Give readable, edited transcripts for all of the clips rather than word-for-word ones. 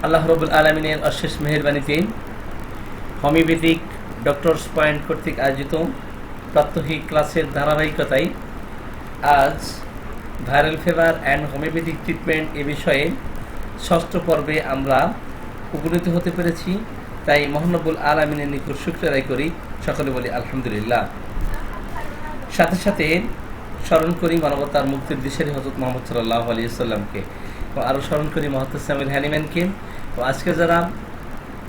আল্লাহ রবুল আলমিনের অশেষ মেহেরবানিতে হোমিওপ্যাথিক ডক্টরস পয়েন্ট কর্তৃক আয়োজিত প্রাত্যহিক ক্লাসের ধারাবাহিকতায় আজ viral fever and homeopathic treatment এ বিষয়ে ষষ্ঠ পর্বে আমরা উপনীত হতে পেরেছি। তাই মহানবুল আলমিনের নিকট শুকরিয়া আদায় করি, সকলে বলি আলহামদুলিল্লাহ। সাথে সাথে স্মরণ করি মানবতার মুক্তির দিশারি হযরত মুহাম্মদ সাল্লাল্লাহু আলাইহি ওয়াসাল্লামকে, ও আরও স্মরণ করি মুহতাসিমুল হানিম্যানকে। ও আজকে যারা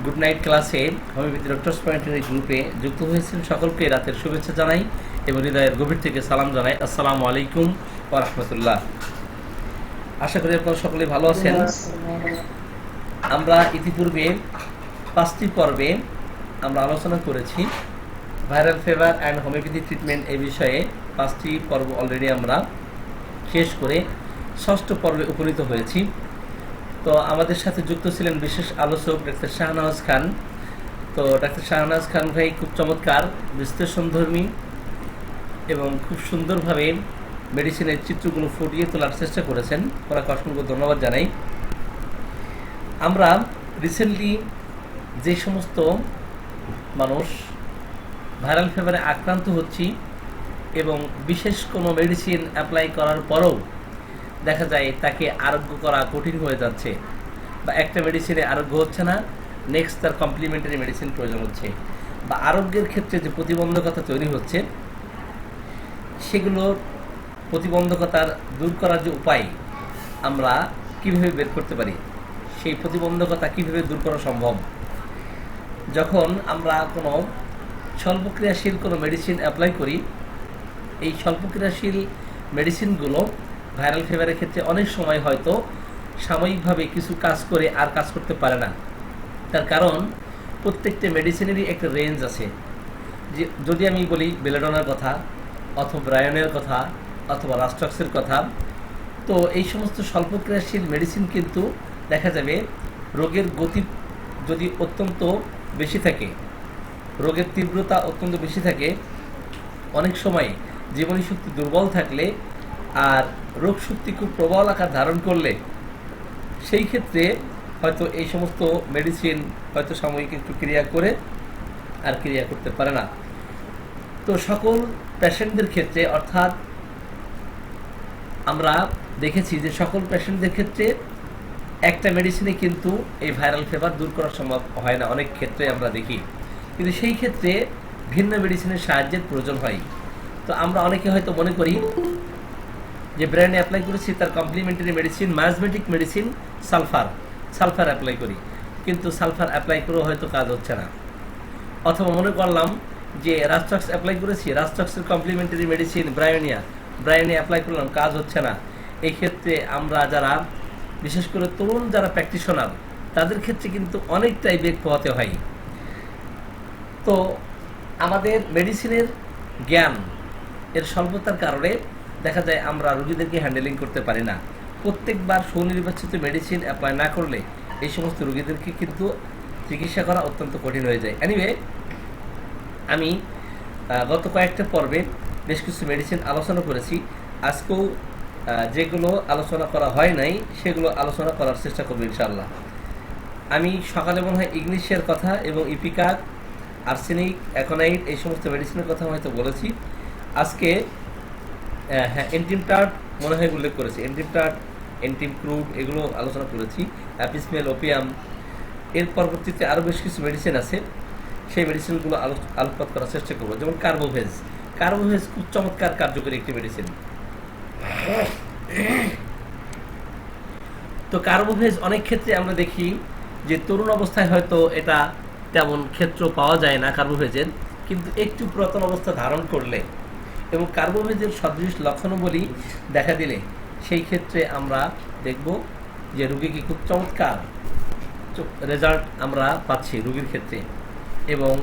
গুড নাইট ক্লাসে হোমিওপ্যাথি ডক্টরস পয়েন্টের এই গ্রুপে যুক্ত হয়েছেন সকলকে রাতের শুভেচ্ছা জানাই এবং হৃদয়ের গভীর থেকে সালাম জানাই। আসসালামু আলাইকুম ওয়া রাহমাতুল্লাহ। আশা করি আপনারা সকলেই ভালো আছেন। আমরা ইতিপূর্বে 5টি পর্বে আমরা আলোচনা করেছি viral fever and homeopathy treatment এই বিষয়ে। 5টি পর্ব অলরেডি আমরা শেষ করে ষষ্ঠ পর্বে উপনীত হয়েছি। তো আমাদের সাথে যুক্ত ছিলেন বিশেষ আলোচক ডাক্তার শাহনওয়াজ খান। তো ডাক্তার শাহনওয়াজ খান ভাই খুব চমৎকার বিশ্লেষণধর্মী এবং খুব সুন্দরভাবে মেডিসিনের চিত্রগুলো ফুটিয়ে তোলার চেষ্টা করেছেন, ওনাকে অসংখ্য ধন্যবাদ জানাই। আমরা রিসেন্টলি যে সমস্ত মানুষ ভাইরাল ফিভারে আক্রান্ত হচ্ছি এবং বিশেষ কোনো মেডিসিন অ্যাপ্লাই করার পরেও দেখা যায় তাকে আরোগ্য করা কঠিন হয়ে যাচ্ছে, বা একটা মেডিসিনে আরোগ্য হচ্ছে না, নেক্সট তার কমপ্লিমেন্টারি মেডিসিন প্রয়োজন হচ্ছে, বা আরোগ্যের ক্ষেত্রে যে প্রতিবন্ধকতা তৈরি হচ্ছে সেগুলোর প্রতিবন্ধকতার দূর করার যে উপায় আমরা কীভাবে বের করতে পারি, সেই প্রতিবন্ধকতা কীভাবে দূর করা সম্ভব। যখন আমরা কোনো স্বল্পক্রিয়াশীল কোনো মেডিসিন অ্যাপ্লাই করি, এই স্বল্পক্রিয়াশীল মেডিসিনগুলো ভাইরাল ফিভারের ক্ষেত্রে অনেক সময় হয়তো সাময়িকভাবে কিছু কাজ করে আর কাজ করতে পারে না। তার কারণ প্রত্যেকটা মেডিসিনেরই একটা রেঞ্জ আছে। যে যদি আমি বলি বেলাডোনার কথা অথবা ব্রায়োনের কথা অথবা রাস্টক্সের কথা, তো এই সমস্ত স্বল্পক্রিয়াশীল মেডিসিন কিন্তু দেখা যাবে রোগের গতি যদি অত্যন্ত বেশি থাকে, রোগের তীব্রতা অত্যন্ত বেশি থাকে, অনেক সময় জীবনী শক্তি দুর্বল থাকলে আর রোগ শক্তি খুব প্রবল আকার ধারণ করলে সেই ক্ষেত্রে হয়তো এই সমস্ত মেডিসিন হয়তো সাময়িক একটু ক্রিয়া করে আর ক্রিয়া করতে পারে না। তো সকল পেশেন্টদের ক্ষেত্রে, অর্থাৎ আমরা দেখেছি যে সকল পেশেন্টদের ক্ষেত্রে একটা মেডিসিনে কিন্তু এই ভাইরাল ফিভার দূর করা সম্ভব হয় না, অনেক ক্ষেত্রে আমরা দেখি। কিন্তু সেই ক্ষেত্রে ভিন্ন মেডিসিনের সাহায্যের প্রয়োজন হয়। তো আমরা অনেকে হয়তো মনে করি যে ব্র্যান্ডে অ্যাপ্লাই করেছি তার complementary medicine miasmatic medicine sulphur apply করি, কিন্তু সালফার অ্যাপ্লাই করেও হয়তো কাজ হচ্ছে না। অথবা মনে করলাম যে রাস্টক্স অ্যাপ্লাই করেছি, রাস্টক্সের কমপ্লিমেন্টারি মেডিসিন ব্রায়োনে অ্যাপ্লাই করলাম, কাজ হচ্ছে না। এই ক্ষেত্রে আমরা যারা বিশেষ করে তরুণ যারা প্র্যাকটিশনার তাদের ক্ষেত্রে কিন্তু অনেকটাই বেগ পোহাতে হয়। তো আমাদের মেডিসিনের জ্ঞান এর স্বল্পতার কারণে দেখা যায় আমরা রোগীদেরকে হ্যান্ডেলিং করতে পারি না। প্রত্যেকবার সুনির্বাচিত মেডিসিন অ্যাপ্লাই না করলে এই সমস্ত রোগীদেরকে কিন্তু চিকিৎসা করা অত্যন্ত কঠিন হয়ে যায়। এনিওয়ে, আমি গত কয়েকটা পর্বে বেশ কিছু মেডিসিন আলোচনা করেছি। আজকেও যেগুলো আলোচনা করা হয় নাই সেগুলো আলোচনা করার চেষ্টা করবো ইনশাআল্লাহ। আমি সকালে মনে হয় ইগনিশিয়ার কথা এবং ইপিকার, আর্সেনিক, অ্যাকোনাইট এই সমস্ত মেডিসিনের কথা হয়তো বলেছি। আজকে হ্যাঁ এন্টিমটার্ট মনে হয় উল্লেখ করেছি, এন্টিমটার্ট, এন্টিমক্রুড এগুলো আলোচনা করেছি, অ্যাপিসমেল, ওপিয়াম। এর পরবর্তীতে আরও বেশ কিছু মেডিসিন আছে, সেই মেডিসিনগুলো আলোকপাত করার চেষ্টা করবো। যেমন কার্বোভেজ খুব চমৎকার কার্যকরী একটি মেডিসিন। তো কার্বোভেজ অনেক ক্ষেত্রে আমরা দেখি যে তরুণ অবস্থায় হয়তো এটা তেমন ক্ষেত্র পাওয়া যায় না কার্বোভেজের, কিন্তু একটু পুরাতন অবস্থা ধারণ করলে এবং কার্বোভেজের সদৃশ লক্ষণাবলী দেখা দিলে সেই ক্ষেত্রে আমরা দেখব যে রোগীকে খুব চমৎকার রেজাল্ট আমরা পাচ্ছি রোগীর ক্ষেত্রে। এবং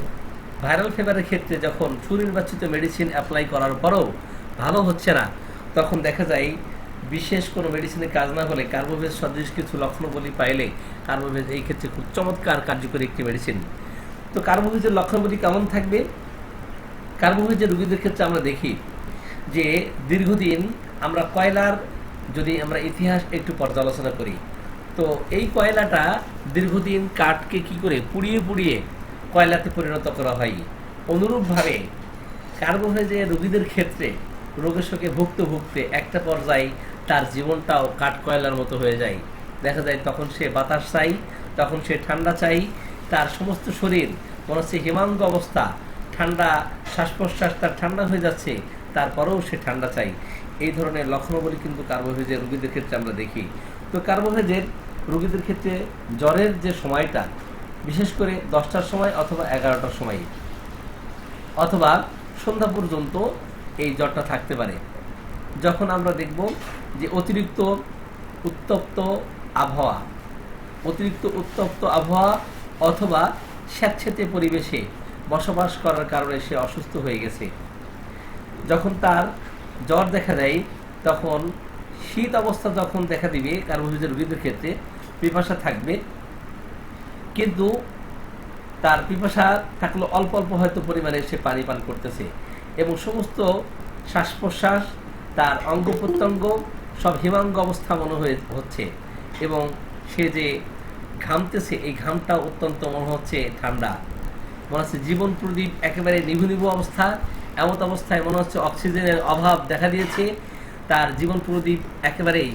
ভাইরাল ফিভারের ক্ষেত্রে যখন সুনির্বাচিত মেডিসিন অ্যাপ্লাই করার পরেও ভালো হচ্ছে না, তখন দেখা যায় বিশেষ কোনো মেডিসিনে কাজ না হলে কার্বোভেজ সদৃশ কিছু লক্ষণাবলী পাইলে কার্বোভেজ এই ক্ষেত্রে খুব চমৎকার কার্যকরী একটি মেডিসিন। তো কার্বোভেজের লক্ষণাবলী কেমন থাকবে? কার্বোভেজের রোগীদের ক্ষেত্রে আমরা দেখি যে দীর্ঘদিন আমরা কয়লার যদি আমরা ইতিহাস একটু পর্যালোচনা করি, তো এই কয়লাটা দীর্ঘদিন কাঠকে কি করে পুড়িয়ে পুড়িয়ে কয়লাতে পরিণত করা হয়। অনুরূপভাবে কার্বোহাইড্রেট রোগীদের ক্ষেত্রে রোগের শোকে ভুগতে ভুগতে একটা পর্যায়ে তার জীবনটাও কাঠ কয়লার মতো হয়ে যায়। দেখা যায় তখন সে বাতাস চাই, তখন সে ঠান্ডা চাই, তার সমস্ত শরীর মনে হচ্ছে হিমাঙ্গ অবস্থা, ঠান্ডা শ্বাস প্রশ্বাস তার ঠান্ডা হয়ে যাচ্ছে, তারপরেও সে ঠান্ডা চাই। এই ধরনের লক্ষণাবলী কিন্তু কার্বোহাইড্রেট রোগীদের ক্ষেত্রে আমরা দেখি। তো কার্বোহাইড্রেট রোগীদের ক্ষেত্রে জ্বরের যে সময়টা, বিশেষ করে 10টার সময় অথবা 11টার সময় অথবা সন্ধ্যা পর্যন্ত এই জ্বরটা থাকতে পারে। যখন আমরা দেখব যে অতিরিক্ত উত্তপ্ত আবহাওয়া, অথবা স্যাঁতস্যাঁতে পরিবেশে বসবাস করার কারণে সে অসুস্থ হয়ে গেছে, যখন তার জ্বর দেখা দেয়, তখন শীত অবস্থা যখন দেখা দিবে কার্বোহাইড্রেট রোগীদের ক্ষেত্রে পিপাসা থাকবে, কিন্তু তার পিপাসা থাকলে অল্প অল্প হয়তো পরিমাণে সে পানি পান করতেছে এবং সমস্ত শ্বাস প্রশ্বাস তার অঙ্গ প্রত্যঙ্গ সব হিমাঙ্গ অবস্থা মনে হচ্ছে এবং সে যে ঘামতেছে এই ঘামটা অত্যন্ত মনে হচ্ছে ঠান্ডা, মনে হচ্ছে জীবন প্রদীপ একেবারে নিভু নিভু অবস্থা, এমন অবস্থায় মনে হচ্ছে অক্সিজেনের অভাব দেখা দিয়েছে, তার জীবন প্রদীপ একেবারেই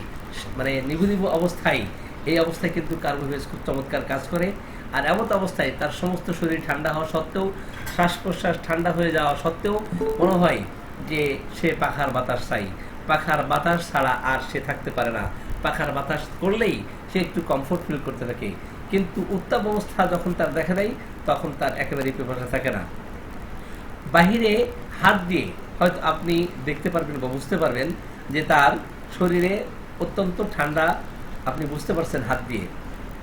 মানে নিভু নিভু অবস্থায়। এই অবস্থায় কিন্তু কার্বোহাইড্রেট খুব চমৎকার কাজ করে। আর এমন অবস্থায় তার সমস্ত শরীর ঠান্ডা হওয়া সত্ত্বেও, শ্বাস প্রশ্বাস ঠান্ডা হয়ে যাওয়া সত্ত্বেও মনে হয় যে সে পাখার বাতাস চাই, পাখার বাতাস ছাড়া আর সে থাকতে পারে না, পাখার বাতাস করলেই সে একটু কমফোর্ট ফিল করতে থাকে। কিন্তু উত্তাপ অবস্থা যখন তার দেখা দেয় তখন তার একেবারেই পিপাসা থাকে না। বাহিরে হাত দিয়ে হয়তো আপনি দেখতে পারবেন বা বুঝতে পারবেন যে তার শরীরে অত্যন্ত ঠান্ডা, আপনি বুঝতে পারছেন হাত দিয়ে,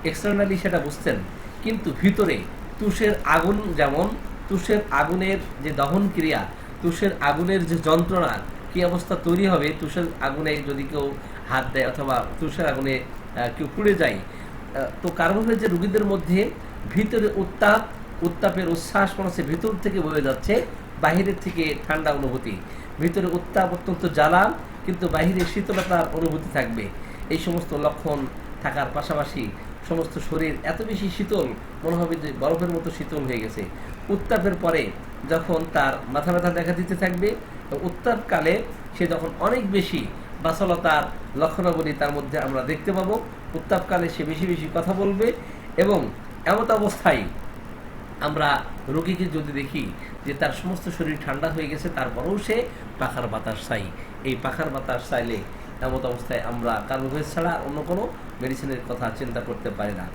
এক্সটার্নালি সেটা বুঝছেন, কিন্তু ভিতরে তুষের আগুন, যেমন তুষের আগুনের যে দহন ক্রিয়া, তুষের আগুনের যে যন্ত্রণা, কি অবস্থা তৈরি হবে তুষের আগুনে যদি কেউ হাত দেয় অথবা তুষের আগুনে কেউ পুড়ে যায়। তো কার্বোহাইড্রেট রোগীদের মধ্যে ভিতরে উত্তাপের উচ্ছ্বাস মনে হচ্ছে ভিতর থেকে বয়ে যাচ্ছে, বাহিরের থেকে ঠান্ডা অনুভূতি, ভিতরে উত্তাপ অত্যন্ত জ্বালা কিন্তু বাহিরে শীতলতার অনুভূতি থাকবে। এই সমস্ত লক্ষণ থাকার পাশাপাশি সমস্ত শরীর এত বেশি শীতল মনে হবে যে বরফের মতো শীতল হয়ে গেছে। উত্তাপের পরে যখন তার মাথা ব্যথা দেখা দিতে থাকবে, উত্তাপকালে সে যখন অনেক বেশি বাসলতার লক্ষণাবলী তার মধ্যে আমরা দেখতে পাবো। উত্তাপকালে সে বেশি বেশি কথা বলবে এবং এমত অবস্থায় আমরা রোগীকে যদি দেখি যে তার সমস্ত শরীর ঠান্ডা হয়ে গেছে, তারপরেও সে পাখার বাতাস চাই, এই পাখার বাতাস চাইলে এমত অবস্থায় আমরা কার্বোহাইড্রেট ছাড়া অন্য কোনো মেডিসিনের কথা চিন্তা করতে পারি না।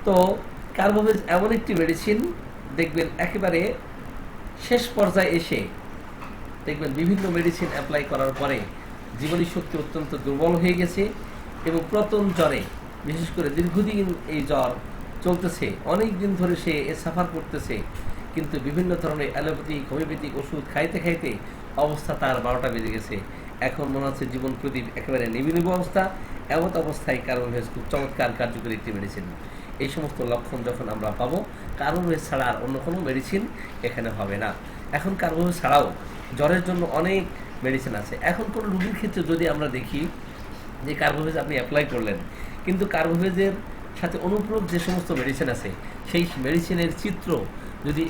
তো কার্বোহাইড্রেট এমন একটি মেডিসিন, দেখবেন একেবারে শেষ পর্যায়ে এসে দেখবেন বিভিন্ন মেডিসিন অ্যাপ্লাই করার পরে জীবনী শক্তি অত্যন্ত দুর্বল হয়ে গেছে এবং প্রথম জ্বরে, বিশেষ করে দীর্ঘদিন এই জ্বর চলতেছে, অনেক দিন ধরে সে সাফার করতেছে, কিন্তু বিভিন্ন ধরনের অ্যালোপ্যাথিক হোমিওপ্যাথিক ওষুধ খাইতে খাইতে অবস্থা তার 12টা বেজে গেছে। এখন মনে হচ্ছে জীবন প্রদীপ একেবারে নিবিড় অবস্থা। এমন অবস্থায় কার্বোহাইড্রেট খুব চমৎকার কার্যকরী একটি মেডিসিন। এই সমস্ত লক্ষণ যখন আমরা পাবো, কার্বোহাইড্রেট ছাড়া আর অন্য কোনো মেডিসিন এখানে হবে না। এখন কার্বোহাইড্রেট ছাড়াও জ্বরের জন্য অনেক মেডিসিন আছে। এখন কোনো রোগীর ক্ষেত্রে যদি আমরা দেখি যে কার্বোহাইড্রেট আপনি অ্যাপ্লাই করলেন, কিন্তু কার্বোহাইড্রেটের সাথে অনুপূরক যে সমস্ত মেডিসিন আছে সেই মেডিসিনের চিত্র যদি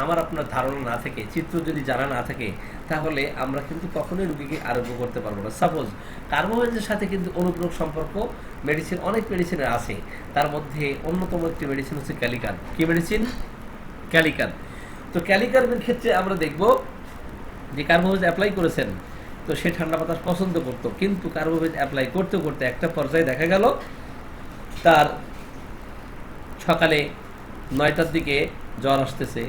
আমার আপনার ধারণা না থাকে, চিত্র যদি জানা না থাকে, তাহলে আমরা কিন্তু কখনোই রোগীকে আরোগ্য করতে পারবো না। সাপোজ কার্বোহাইড্রেটের সাথে কিন্তু অনুপূরক সম্পর্ক মেডিসিন, অনেক মেডিসিনের আছে, তার মধ্যে অন্যতম একটি মেডিসিন হচ্ছে ক্যালিকান। কি মেডিসিন? ক্যালিকান। তো ক্যালিকানের ক্ষেত্রে আমরা দেখব যে কার্বোহাইড্রেট অ্যাপ্লাই করেছেন, তো সে ঠান্ডা বাতাস পছন্দ করতো, কিন্তু কার্বোহাইড্রেট অ্যাপ্লাই করতে করতে একটা পর্যায়ে দেখা গেল তার সকালে 9টার দিকে জ্বর আসতেছে,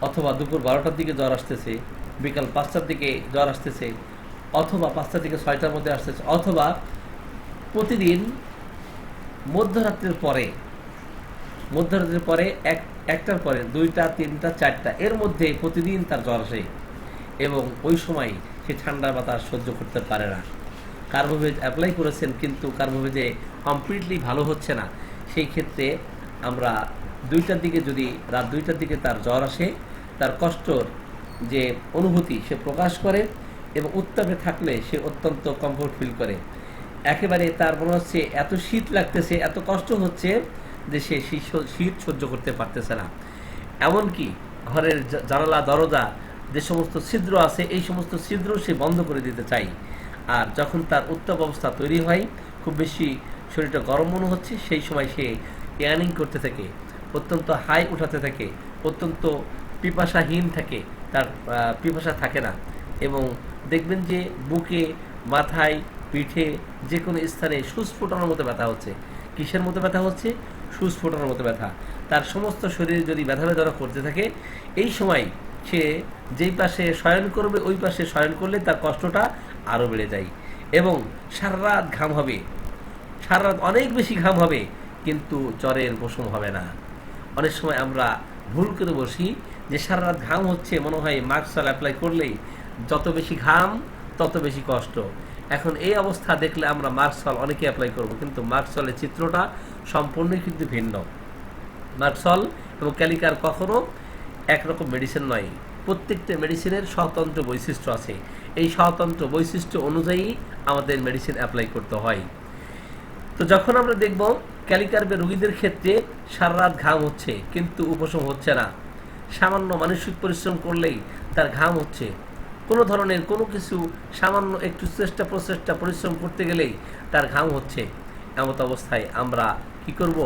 অথবা দুপুর 12টার দিকে জ্বর আসতেছে, বিকাল 5টার দিকে জ্বর আসতেছে, অথবা 5টার দিকে 6টার মধ্যে আসতেছে, অথবা প্রতিদিন মধ্যরাত্রের পরে একটার পরে 2টা 3টা 4টা এর মধ্যে প্রতিদিন তার জ্বর আসে এবং ওই সময় সে ঠান্ডা বাতাস সহ্য করতে পারে না। কার্বোহাইড্রেট অ্যাপ্লাই করেছেন কিন্তু কার্বোহাইড্রেট কমপ্লিটলি ভালো হচ্ছে না, সেই ক্ষেত্রে আমরা 2টার দিকে, যদি রাত 2টার দিকে তার জ্বর আসে, তার কষ্টর যে অনুভূতি সে প্রকাশ করে এবং উত্তাপে থাকলে সে অত্যন্ত কমফোর্ট ফিল করে একেবারে তার মনে হচ্ছে এত শীত লাগতেছে, এত কষ্ট হচ্ছে যে সে শীত সহ্য করতে পারতেছে না। এমনকি ঘরের জানালা দরজা যে সমস্ত ছিদ্র আছে এই সমস্ত ছিদ্র সে বন্ধ করে দিতে চায়। আর যখন তার উত্তাপ অবস্থা তৈরি হয়, খুব বেশি শরীরটা গরম মনে হচ্ছে, সেই সময় সে ইয়ার্নিং করতে থাকে, অত্যন্ত হাই উঠাতে থাকে, অত্যন্ত পিপাসাহীন থাকে, তার পিপাসা থাকে না। এবং দেখবেন যে বুকে, মাথায়, পিঠে যে কোনো স্থানে সুচ ফোটানোর মতো ব্যথা হচ্ছে। কিসের মতো ব্যথা হচ্ছে? সুচ ফোটানোর মতো ব্যথা। তার সমস্ত শরীরে যদি ব্যথা বেদনা করতে থাকে, এই সময় সে যেই পাশে শয়ন করবে ওই পাশে শয়ন করলে তার কষ্টটা আরও বেড়ে যায় এবং সারা রাত ঘাম হবে, সারা রাত অনেক বেশি ঘাম হবে, কিন্তু জ্বরের মৌসুম হবে না। অনেক সময় আমরা ভুল করে বসি যে সারা রাত ঘাম হচ্ছে, মনে হয় মাস্কল অ্যাপ্লাই করলেই যত বেশি ঘাম তত বেশি কষ্ট। এখন এই অবস্থা দেখলে আমরা মাস্কল অনেকে অ্যাপ্লাই করব, কিন্তু মাস্কলের চিত্রটা সম্পূর্ণই কিন্তু ভিন্ন। মার্কসল এবং ক্যালিকার কখনো একরকম মেডিসিন নয়। প্রত্যেকটা মেডিসিনের স্বতন্ত্র বৈশিষ্ট্য আছে। এই স্বতন্ত্র বৈশিষ্ট্য অনুযায়ী আমাদের মেডিসিন অ্যাপ্লাই করতে হয়। তো যখন আমরা দেখব ক্যালিকার্পের রোগীদের ক্ষেত্রে সারা রাত ঘাম হচ্ছে কিন্তু উপশম হচ্ছে না, সামান্য মানসিক পরিশ্রম করলেই তার ঘাম হচ্ছে, কোনো ধরনের কোনো কিছু সামান্য একটু চেষ্টা প্রচেষ্টা পরিশ্রম করতে গেলেই তার ঘাম হচ্ছে, এমত অবস্থায় আমরা কি করব?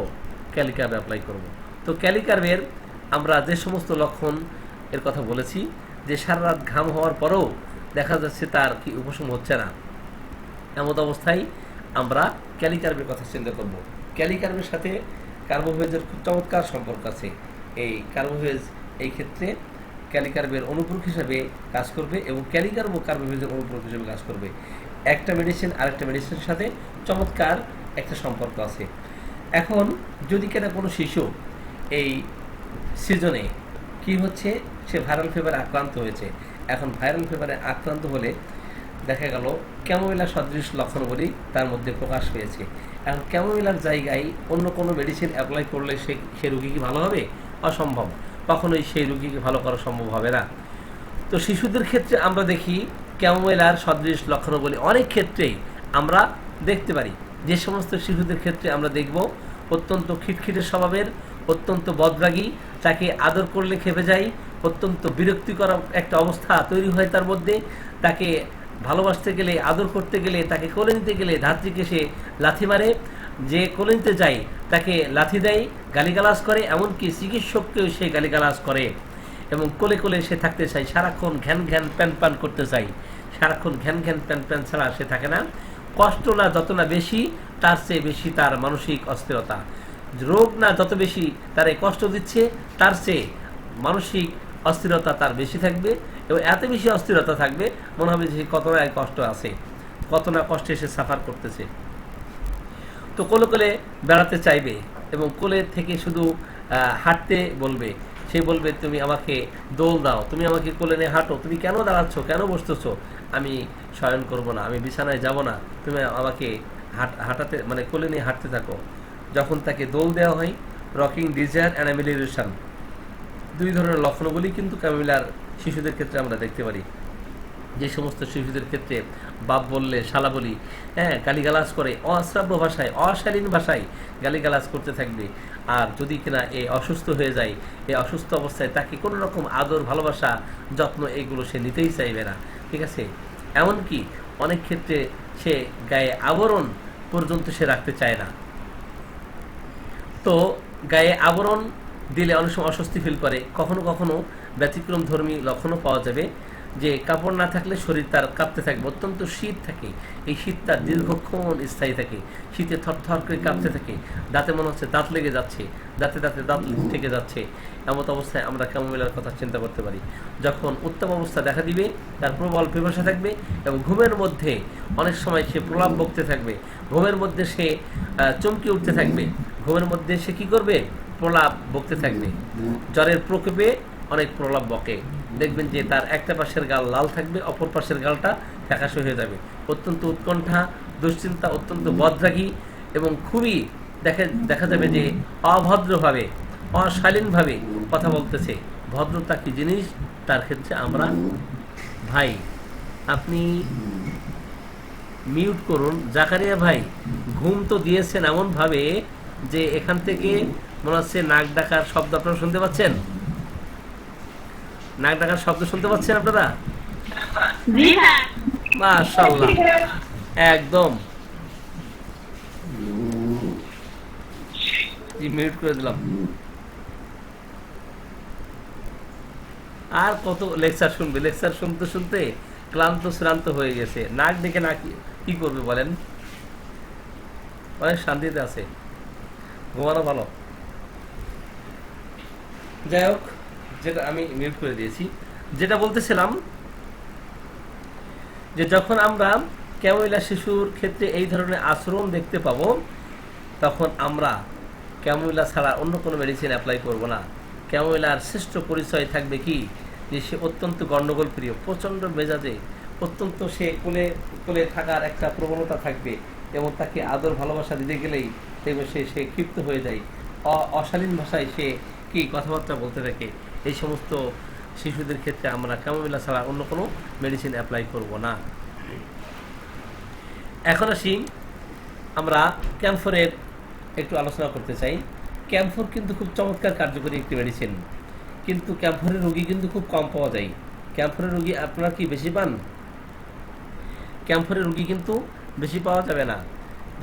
ক্যালিকার্প অ্যাপ্লাই করব। তো ক্যালিকার্পের আমরা যে সমস্ত লক্ষণ এর কথা বলেছি, যে সারা রাত ঘাম হওয়ার পরেও দেখা যাচ্ছে তার কি উপশম হচ্ছে না, এমত অবস্থায় আমরা ক্যালিকার্পের কথা চিন্তা করব। ক্যালিকার্পের সাথে কার্বোভেজের খুব চমৎকার সম্পর্ক আছে। এই কার্বোভেজ এই ক্ষেত্রে ক্যালিকার্পের অনুপূরক হিসাবে কাজ করবে এবং ক্যালিকার্পও কার্বোভেজের অনুপূরক হিসেবে কাজ করবে। একটা মেডিসিন আরেকটা মেডিসিনের সাথে চমৎকার একটা সম্পর্ক আছে। এখন যদি কেনা কোনো শিশু এই সিজনে কি হচ্ছে, সে ভাইরাল ফিভারে আক্রান্ত হয়েছে, এখন ভাইরাল ফিভারে আক্রান্ত হলে দেখা গেল ক্যামোমিলা সদৃশ লক্ষণগুলি তার মধ্যে প্রকাশ পেয়েছে। এখন ক্যামোমিলার জায়গায় অন্য কোনো মেডিসিন অ্যাপ্লাই করলে সে রোগী কি ভালো হবে? অসম্ভব, কখনোই সেই রোগীকে ভালো করা সম্ভব হবে না। তো শিশুদের ক্ষেত্রে আমরা দেখি ক্যামোমিলার সদৃশ লক্ষণগুলি অনেক ক্ষেত্রেই আমরা দেখতে পারি। যে সমস্ত শিশুদের ক্ষেত্রে আমরা দেখব অত্যন্ত খিটখিটে স্বভাবের, অত্যন্ত বদরাগী, তাকে আদর করলে খেপে যায়, অত্যন্ত বিরক্তিকর একটা অবস্থা তৈরি হয় তার মধ্যে, তাকে ভালোবাসতে গেলে, আদর করতে গেলে, তাকে কোলে নিতে গেলে ধাত্রীকে সে লাথি মারে, যে কোলে নিতে যায় তাকে লাথি দেয়, গালিগালাজ করে, এমনকি চিকিৎসককেও সে গালিগালাজ করে এবং কোলে কোলে সে থাকতে চায়, সারাক্ষণ ঘ্যান ঘ্যান প্যান প্যান করতে চায়, সারাক্ষণ ঘ্যান ঘ্যান প্যান প্যান ছাড়া সে থাকে না। কষ্ট না যত না বেশি, তার চেয়ে বেশি তার মানসিক অস্থিরতা। রোগ না যত বেশি তার এই কষ্ট দিচ্ছে, তার চেয়ে মানসিক অস্থিরতা তার বেশি থাকবে এবং এত বেশি অস্থিরতা থাকবে মনে হবে যে কত না কষ্ট আছে, কত না কষ্টে সে সাফার করতেছে। তো কোলে কোলে বেড়াতে চাইবে এবং কোলে থেকে শুধু হাঁটতে বলবে, সে বলবে তুমি আমাকে দোল দাও, তুমি আমাকে কোলে নিয়ে হাঁটো, তুমি কেন দাঁড়াচ্ছ, কেন বসতেছো, আমি শয়ন করব না, আমি বিছানায় যাব না, তুমি আমাকে হাঁটাতে মানে কোলে নিয়ে হাঁটতে থাকো। যখন তাকে দোল দেওয়া হয়, রকিং ডিজায়ার অ্যান্ড অ্যামিলিয়েশন, দুই ধরনের লক্ষণগুলি কিন্তু ক্যামিলার শিশুদের ক্ষেত্রে আমরা দেখতে পারি। যে সমস্ত শিশুদের ক্ষেত্রে বাপ বললে শালা বলি, হ্যাঁ, গালিগালাজ করে, অশ্রাব্য ভাষায়, অশালীন ভাষায় গালিগালাজ করতে থাকবে। আর যদি কিনা এই অসুস্থ হয়ে যায়, এই অসুস্থ অবস্থায় তাকে কোনো রকম আদর, ভালোবাসা, যত্ন এগুলো সে নিতেই চাইবে না, ঠিক আছে। এমনকি অনেক ক্ষেত্রে সে গায়ে আবরণ পর্যন্ত সে রাখতে চায় না। তো গায়ে আবরণ দিলে অনেক সময় অস্বস্তি ফিল করে। কখনো কখনো ব্যতিক্রম ধর্মী লক্ষণও পাওয়া যাবে, যে কাপড় না থাকলে শরীর তার কাঁপতে থাকবে, অত্যন্ত শীত থাকে, এই শীত তার দীর্ঘক্ষণ স্থায়ী থাকে, শীতে থরথর করে কাঁপতে থাকে, দাঁতে মনে হচ্ছে দাঁত লেগে যাচ্ছে, দাঁতে দাঁতে দাঁত থেকে যাচ্ছে। এমত অবস্থায় আমরা ক্যামোমিলার কথা চিন্তা করতে পারি। যখন উত্তম অবস্থা দেখা দিবে, তার প্রবল পিপাসা থাকবে এবং ঘুমের মধ্যে অনেক সময় সে প্রলাপ বকতে থাকবে, ঘুমের মধ্যে সে চমকে উঠতে থাকবে, ঘুমের মধ্যে সে কি করবে? প্রলাপ বকতে থাকবে। জ্বরের প্রকোপে অনেক প্রলাপ বকে, দেখবেন যে তার একটা পাশের গাল লাল থাকবে, অপর পাশের গালটা ফ্যাকাশে হয়ে যাবে। অত্যন্ত উৎকণ্ঠা, দুশ্চিন্তা, অত্যন্ত বদরাগী এবং খুবই দেখা যাবে যে অভদ্রভাবে, অশালীনভাবে কথা বলতেছে। ভদ্রতা কি জিনিস তার ক্ষেত্রে আমরা, ভাই আপনি মিউট করুন। জাকারিয়া ভাই ঘুম তো দিয়েছেন এমন ভাবে যে এখান থেকে মনে হচ্ছে নাক ডাকার শব্দ আপনারা শুনতে পাচ্ছেন। নাক ডাকার শব্দ শুনতে পাচ্ছেন আপনারা? মাশাআল্লাহ, একদম মিউট করে দিলাম। আর কত লেকচার শুনবে, লেকচার শুনতে শুনতে ক্লান্ত শ্রান্ত হয়ে গেছে। নাক ডেকে না কি করবে বলেন? অনেক শান্তিতে আছে, ঘুমানো ভালো। যাই হোক, যেটা আমি মিউট করে দিয়েছি, যেটা বলতেছিলাম যে যখন আমরা ক্যামোইলা শিশুর ক্ষেত্রে এই ধরনের আচরণ দেখতে পাবো, তখন আমরা ক্যামোইলা ছাড়া অন্য কোনো মেডিসিন অ্যাপ্লাই করব না। ক্যামোইলার শ্রেষ্ঠ পরিচয় থাকবে কি, যে সে অত্যন্ত গণ্ডগোল প্রিয়, প্রচণ্ড মেজাজে, অত্যন্ত সে কোলে কোলে থাকার একটা প্রবণতা থাকবে, এবং তাকে আদর ভালোবাসা দিতে গেলেই দেখবে সে ক্ষিপ্ত হয়ে যায়, অশালীন ভাষায় সে কি কথাবার্তা বলতে থাকে। এই সমস্ত শিশুদের ক্ষেত্রে আমরা ক্যামোমিলা ছাড়া অন্য কোনো মেডিসিন অ্যাপ্লাই করব না। এখন আসি, আমরা ক্যাম্ফরের একটু আলোচনা করতে চাই। ক্যাম্ফর কিন্তু খুব চমৎকার কার্যকরী একটি মেডিসিন, কিন্তু ক্যাম্ফরের রোগী কিন্তু খুব কম পাওয়া যায়। ক্যাম্ফরের রোগী আপনারা কি বেশি পান? ক্যাম্ফরের রোগী কিন্তু বেশি পাওয়া যাবে না।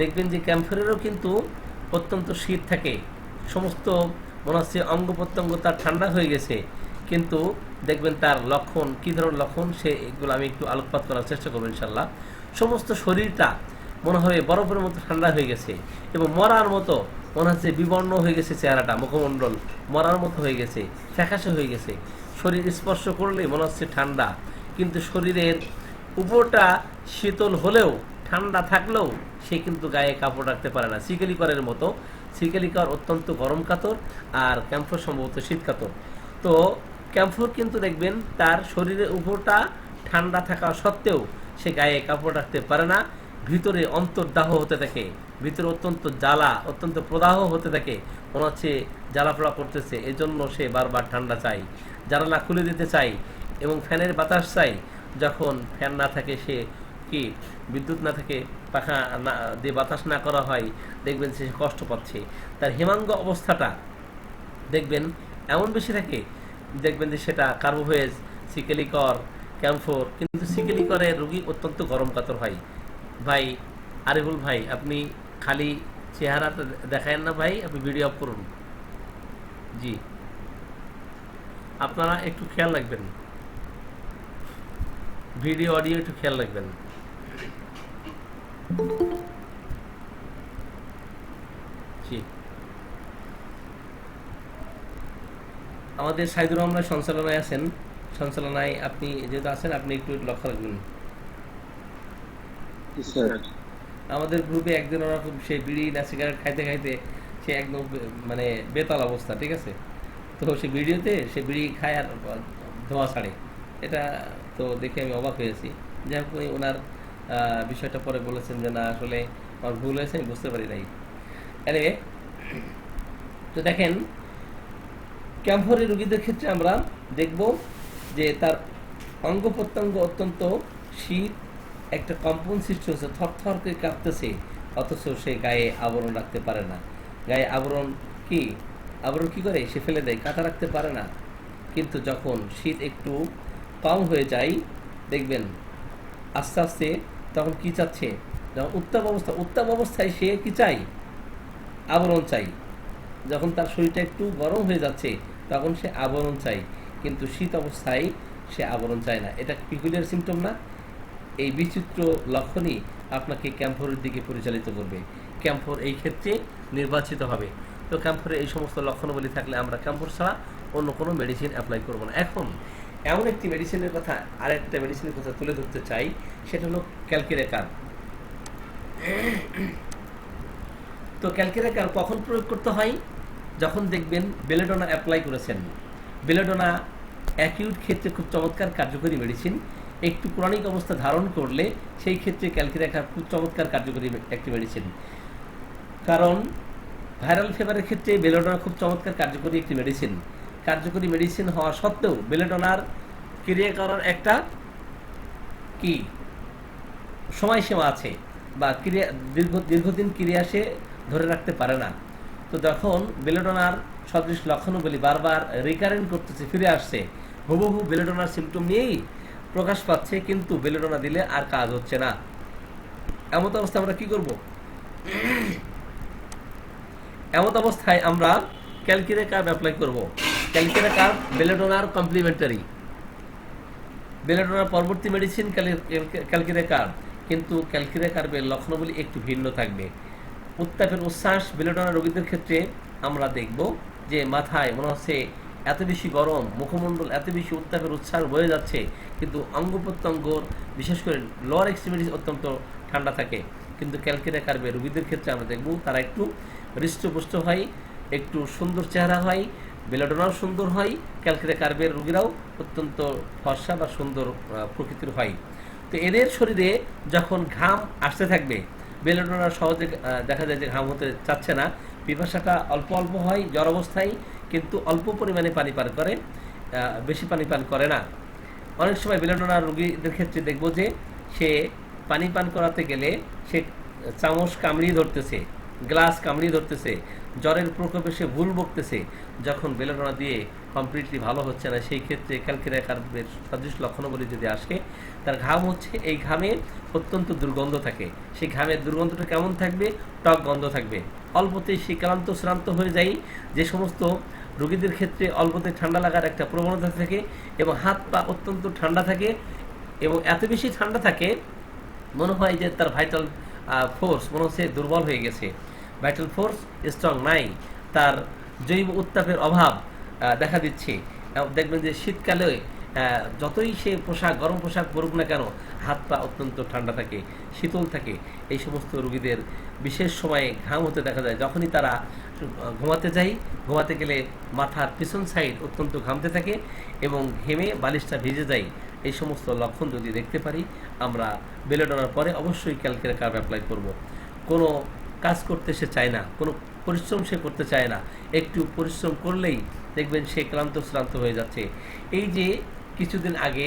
দেখবেন যে ক্যাম্ফরেরও কিন্তু অত্যন্ত শীত থাকে, সমস্ত মনে হচ্ছে অঙ্গ প্রত্যঙ্গ তার ঠান্ডা হয়ে গেছে, কিন্তু দেখবেন তার লক্ষণ কী ধরনের লক্ষণ সে এগুলো আমি একটু আলোকপাত করার চেষ্টা করবো ইনশাল্লাহ। সমস্ত শরীরটা মনে হবে বরফের মতো ঠান্ডা হয়ে গেছে, এবং মরার মতো মনে হচ্ছে বিবর্ণ হয়ে গেছে, চেহারাটা মুখমণ্ডল মরার মতো হয়ে গেছে, ফ্যাকাশে হয়ে গেছে। শরীর স্পর্শ করলে মনে হচ্ছে ঠান্ডা, কিন্তু শরীরের উপরটা শীতল হলেও ঠান্ডা থাকলেও সে কিন্তু গায়ে কাপড় রাখতে পারে না, সিকেলিকরের মতো। সিকেলিকর অত্যন্ত গরম কাতর, আর ক্যাম্ফর সম্ভবত শীত কাতর। তো ক্যাম্ফর কিন্তু দেখবেন তার শরীরের উপরটা ঠান্ডা থাকা সত্ত্বেও সে গায়ে কাপড় রাখতে পারে না, ভিতরে অন্তর্দাহ হতে থাকে, ভিতরে অত্যন্ত জ্বালা, অত্যন্ত প্রদাহ হতে থাকে, মনে হচ্ছে জ্বালাপোড়া করতেছে। এজন্য সে বারবার ঠান্ডা চাই, জানালা খুলে দিতে চাই, এবং ফ্যানের বাতাস চাই। যখন ফ্যান না থাকে, সে কি বিদ্যুৎ না থাকে, পাখা না দিয়ে বাতাস না করা হয়, দেখবেন সে কষ্ট পাচ্ছে। তার হিমাঙ্গ অবস্থাটা দেখবেন এমন বেশি থাকে, দেখবেন যে সেটা কার্বোভেজ, সিকেলিকর, ক্যাম্ফর। কিন্তু সিকেলিকরের রোগী অত্যন্ত গরম কাতর হয়। ভাই আরিফুল ভাই, আপনি খালি চেহারাটা দেখায়েন না ভাই, আপনি ভিডিও অফ করুন। জি, আপনারা একটু খেয়াল রাখবেন, ভিডিও অডিও একটু খেয়াল রাখবেন। জি, আমাদের সাইদুর রহমান সঞ্চালনায় আছেন, সঞ্চালনায় আপনি যেহেতু আছেন, আপনি একটু লক্ষ্য রাখবেন। আমাদের গ্রুপে একদিন ওরকম সে বিড়ি না সিগারেট খাইতে খাইতে সে একদম মানে বেতাল অবস্থা, ঠিক আছে। তো সে ভিডিওতে সে বিড়ি খায় আর ধোঁয়া ছাড়ে, এটা তো দেখে আমি অবাক হয়েছি। যাই হোক, উনি ওনার বিষয়টা পরে বলেছেন যে না, আসলে আমার ভুল হয়েছে, আমি বুঝতে পারি নাই। এনিওয়ে, তো দেখেন ক্যাম্ফরের রোগীদের ক্ষেত্রে আমরা দেখব যে তার অঙ্গ প্রত্যঙ্গ অত্যন্ত শীত, একটা কম্পন সৃষ্টি হচ্ছে, থরথর করে কাঁপতেছে, অথচ সে গায়ে আবরণ রাখতে পারে না। গায়ে আবরণ কি করে সে ফেলে দেয়, কাঁথা রাখতে পারে না। কিন্তু যখন শীত একটু কম হয়ে যায়, দেখবেন আস্তে আস্তে তখন কি চাচ্ছে, যখন উত্তাপ অবস্থায় সে কি চাই, আবরণ চাই। যখন তার শরীরটা একটু গরম হয়ে যাচ্ছে, তখন সে আবরণ চাই, কিন্তু শীত অবস্থায় সে আবরণ চায় না। এটা পিকুলিয়ার সিমটম না? এই বিচিত্র লক্ষণই আপনাকে ক্যাম্ফরের দিকে পরিচালিত করবে। ক্যাম্ফর এই ক্ষেত্রে নির্বাচিত হবে। তো ক্যাম্ফরের এই সমস্ত লক্ষণাবলী থাকলে আমরা ক্যাম্ফর ছাড়া অন্য কোনো মেডিসিন অ্যাপ্লাই করব না। এখন এমন একটি মেডিসিনের কথা, আরেকটা মেডিসিনের কথা তুলে ধরতে চাই, সেটা হলো ক্যালকিরেকার। তো ক্যালকিরেকার কখন প্রয়োগ করতে হয়? যখন দেখবেন বেলেডোনা অ্যাপ্লাই করেছেন। বেলেডোনা অ্যাকিউট ক্ষেত্রে খুব চমৎকার কার্যকরী মেডিসিন। একটু ক্রনিক অবস্থা ধারণ করলে সেই ক্ষেত্রে ক্যালকিরেকার খুব চমৎকার কার্যকরী একটি মেডিসিন। কারণ ভাইরাল ফিভারের ক্ষেত্রে বেলেডোনা খুব চমৎকার কার্যকরী একটি মেডিসিন। কার্যকরী মেডিসিন হওয়া সত্ত্বেও বেলেডোনার ক্রিয়া করার একটা কি সময়সীমা আছে বা ক্রিয়া দীর্ঘদিন ক্রিয়া সে ধরে রাখতে পারে না। তো যখন বেলোডোনার সদৃশ লক্ষণগুলি বারবার রিকারেন্ট করতেছে, ফিরে আসছে, হুবহু বেলোডোনার সিমটম নিয়েই প্রকাশ পাচ্ছে, কিন্তু বেলোডোনা দিলে আর কাজ হচ্ছে না, এমত অবস্থায় আমরা কি করব? এমত অবস্থায় আমরা ক্যালকিরে কার্ব অ্যাপ্লাই করব। ক্যালকিরে কার্ব বেলোডোনার কমপ্লিমেন্টারি, বেলোডোনার পরবর্তী মেডিসিন ক্যালকিরে কার্ব, কিন্তু ক্যালকিরে কার্বের লক্ষণগুলি একটু ভিন্ন থাকবে। উত্তাপের উচ্ছ্বাস বেলোডোনা রোগীদের ক্ষেত্রে আমরা দেখব যে মাথায় মনে হচ্ছে এত বেশি গরম, মুখমণ্ডল এত বেশি উত্তাপের উচ্ছ্বাস বয়ে যাচ্ছে, কিন্তু অঙ্গ প্রত্যঙ্গর বিশেষ করে লোয়ার এক্সট্রিমিটিস অত্যন্ত ঠান্ডা থাকে। কিন্তু ক্যালকিরে কার্বে রোগীদের ক্ষেত্রে আমরা দেখব তারা একটু হৃষ্টপুষ্ট হয়, একটু সুন্দর চেহারা হয়, বেলোডোনাও সুন্দর হয়, ক্যালকিরে কার্বের রোগীরাও অত্যন্ত ফর্সা বা সুন্দর প্রকৃতির হয়। তো এদের শরীরে যখন ঘাম আসতে থাকবে, বেলোডোনা সহজে দেখা যায় যে ঘাম হতে চাচ্ছে না, পিপাসাটা অল্প অল্প হয় জ্বর অবস্থায়, কিন্তু অল্প পরিমাণে পানি পান করে, বেশি পানি পান করে না। অনেক সময় বেলোডোনা রোগীদের ক্ষেত্রে দেখব যে সে পানি পান করাতে গেলে সে চামচ কামড়িয়ে ধরতেছে, গ্লাস কামড়িয়ে ধরতেছে, জ্বরের প্রকোপে সে ভুল বকতেছে। যখন বেলোডোনা দিয়ে কমপ্লিটলি ভালো হচ্ছে না, সেই ক্ষেত্রে ক্যালকিরে কার্বের সদৃশ লক্ষণগুলি যদি আসে, তার ঘাম হচ্ছে, এই ঘামে অত্যন্ত দুর্গন্ধ থাকে। সেই ঘামের দুর্গন্ধটা কেমন থাকবে? টক গন্ধ থাকবে। অল্পতেই সে ক্লান্ত শ্রান্ত হয়ে যায়। যে সমস্ত রোগীদের ক্ষেত্রে অল্পতে ঠান্ডা লাগার একটা প্রবণতা থাকে এবং হাত পা অত্যন্ত ঠান্ডা থাকে, এবং এত বেশি ঠান্ডা থাকে মনে হয় যে তার ভাইটাল ফোর্স মনে হচ্ছে দুর্বল হয়ে গেছে, ভাইটাল ফোর্স স্ট্রং নাই, তার জৈব উত্তাপের অভাব দেখা দিচ্ছে। দেখবেন যে শীতকালে যতই সে পোশাক, গরম পোশাক পরুক না কেন, হাত পা অত্যন্ত ঠান্ডা থাকে, শীতল থাকে। এই সমস্ত রোগীদের বিশেষ সময়ে ঘাম হতে দেখা যায়। যখনই তারা ঘুমাতে যায়, ঘুমাতে গেলে মাথার পিছন সাইড অত্যন্ত ঘামতে থাকে এবং ঘেমে বালিশটা ভিজে যায়। এই সমস্ত লক্ষণ যদি দেখতে পারি, আমরা বেলোডোনার পরে অবশ্যই ক্যালকিরে কার্ব অ্যাপ্লাই করব। কোনো কাজ করতে সে চায় না, কোনো পরিশ্রম সে করতে চায় না, একটু পরিশ্রম করলেই দেখবেন সে ক্লান্ত শ্রান্ত হয়ে যাচ্ছে। এই যে কিছুদিন আগে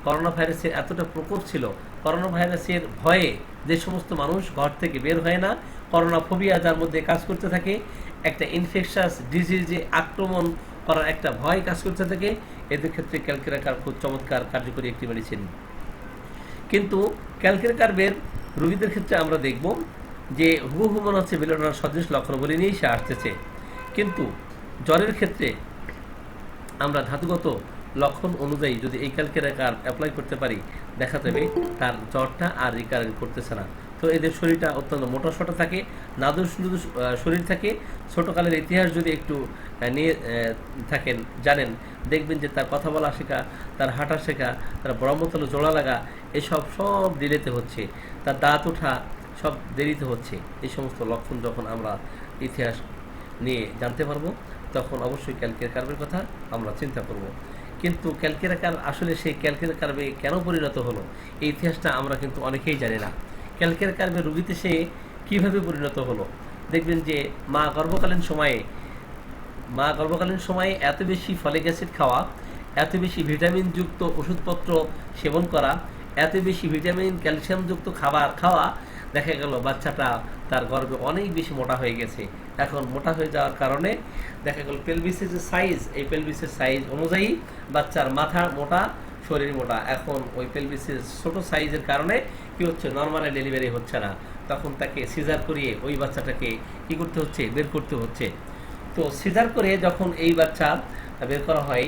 করোনা ভাইরাসের এতটা প্রকোপ ছিল, করোনা ভাইরাসের ভয়ে যে সমস্ত মানুষ ঘর থেকে বের হয় না, করোনা ফোবিয়া যার মধ্যে কাজ করতে থাকে, একটা ইনফেকশাস ডিজিজে আক্রমণ করার একটা ভয় কাজ করতে থাকে, এদের ক্ষেত্রে ক্যালকিরে কার্ব খুব চমৎকার কার্যকরী একটি মেডিসিন। কিন্তু ক্যালকিরে কার্বের রোগীদের ক্ষেত্রে আমরা দেখব যে হুবহু মনে হচ্ছে বেলোডোনার সদৃশ লক্ষণগুলি নিয়েই সে আসতেছে, কিন্তু জ্বরের ক্ষেত্রে আমরা ধাতুগত লক্ষণ অনুযায়ী যদি এই ক্যালকিরে কার্ব অ্যাপ্লাই করতে পারি, দেখা যাবে তার জ্বরটা আর রিকারেন্ট করতেছে না। তো এদের শরীরটা অত্যন্ত মোটাসোটা থাকে, নাদুস নুদুস শরীর থাকে। ছোটোকালের ইতিহাস যদি একটু নিয়ে থাকেন, জানেন, দেখবেন যে তার কথা বলা শেখা, তার হাঁটা শেখা, তার ব্রহ্মতলে জোড়া লাগা, এসব সব ডিলেতে হচ্ছে, তার দাঁত ওঠা সব দেরিতে হচ্ছে। এই সমস্ত লক্ষণ যখন আমরা ইতিহাস নিয়ে জানতে পারবো, তখন অবশ্যই ক্যালকিরে কার্বের কথা আমরা চিন্তা করব। কিন্তু ক্যালকিরে কার্ব আসলে সেই ক্যালকিরে কার্বে কেন পরিণত হলো, এই ইতিহাসটা আমরা কিন্তু অনেকেই জানি না। ক্যালকিরে কার্বের রোগীতে সে কীভাবে পরিণত হলো? দেখবেন যে মা গর্ভকালীন সময়ে এত বেশি ফলিক অ্যাসিড খাওয়া, এত বেশি ভিটামিনযুক্ত ওষুধপত্র সেবন করা, এত বেশি ভিটামিন ক্যালসিয়ামযুক্ত খাবার খাওয়া, দেখা গেল বাচ্চাটা তার গর্ভে অনেক বেশি মোটা হয়ে গেছে। এখন মোটা হয়ে যাওয়ার কারণে দেখা গেল পেলভিসের যে সাইজ, এই পেলভিসের সাইজ অনুযায়ী বাচ্চার মাথা মোটা, শরীর মোটা। এখন ওই পেলভিসের ছোটো সাইজের কারণে কী হচ্ছে, নর্মালি ডেলিভারি হচ্ছে না, তখন তাকে সিজার করিয়ে ওই বাচ্চাটাকে কী করতে হচ্ছে, বের করতে হচ্ছে। তো সিজার করে যখন এই বাচ্চা বের করা হয়,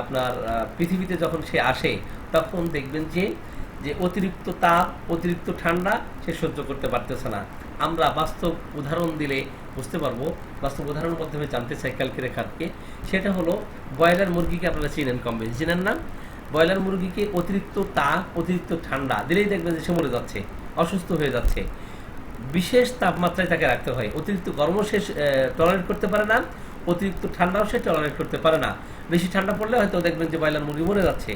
আপনার পৃথিবীতে যখন সে আসে, তখন দেখবেন যে অতিরিক্ত তাপ, অতিরিক্ত ঠান্ডা সে সহ্য করতে পারতেছে না। আমরা বাস্তব উদাহরণ দিলে বুঝতে পারবো, বাস্তব উদাহরণের মাধ্যমে জানতে চাই ক্যালকিরে কার্বকে। সেটা হলো ব্রয়লার মুরগিকে আপনারা চিনেন, কম বেশি চিনেন না? ব্রয়লার মুরগিকে অতিরিক্ত তাপ, অতিরিক্ত ঠান্ডা দিলেই দেখবেন যে সে মরে যাচ্ছে, অসুস্থ হয়ে যাচ্ছে। বিশেষ তাপমাত্রায় তাকে রাখতে হয়। অতিরিক্ত গরমও সে টলারেট করতে পারে না, অতিরিক্ত ঠান্ডাও সে টলারেট করতে পারে না। বেশি ঠান্ডা পড়লে হয়তো দেখবেন যে ব্রয়লার মুরগি মরে যাচ্ছে।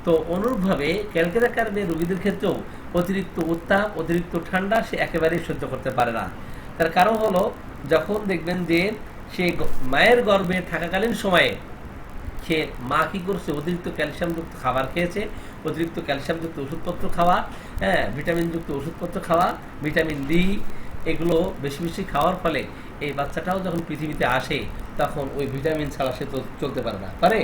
তো অনুরূপভাবে ক্যালকিরে কার্বের রোগীদের ক্ষেত্রেও অতিরিক্ত উত্তাপ, অতিরিক্ত ঠান্ডা সে একেবারেই সহ্য করতে পারে না। তার কারণ হলো, যখন দেখবেন যে সে মায়ের গর্ভে থাকাকালীন সময়ে সে মা কী করছে, অতিরিক্ত ক্যালসিয়ামযুক্ত খাবার খেয়েছে, অতিরিক্ত ক্যালসিয়ামযুক্ত ওষুধপত্র খাওয়া, হ্যাঁ, ভিটামিনযুক্ত ওষুধপত্র খাওয়া, ভিটামিন ডি, এগুলো বেশি বেশি খাওয়ার ফলে এই বাচ্চাটাও যখন পৃথিবীতে আসে তখন ওই ভিটামিন ছাড়া সে তো চলতে পারে না, পারে।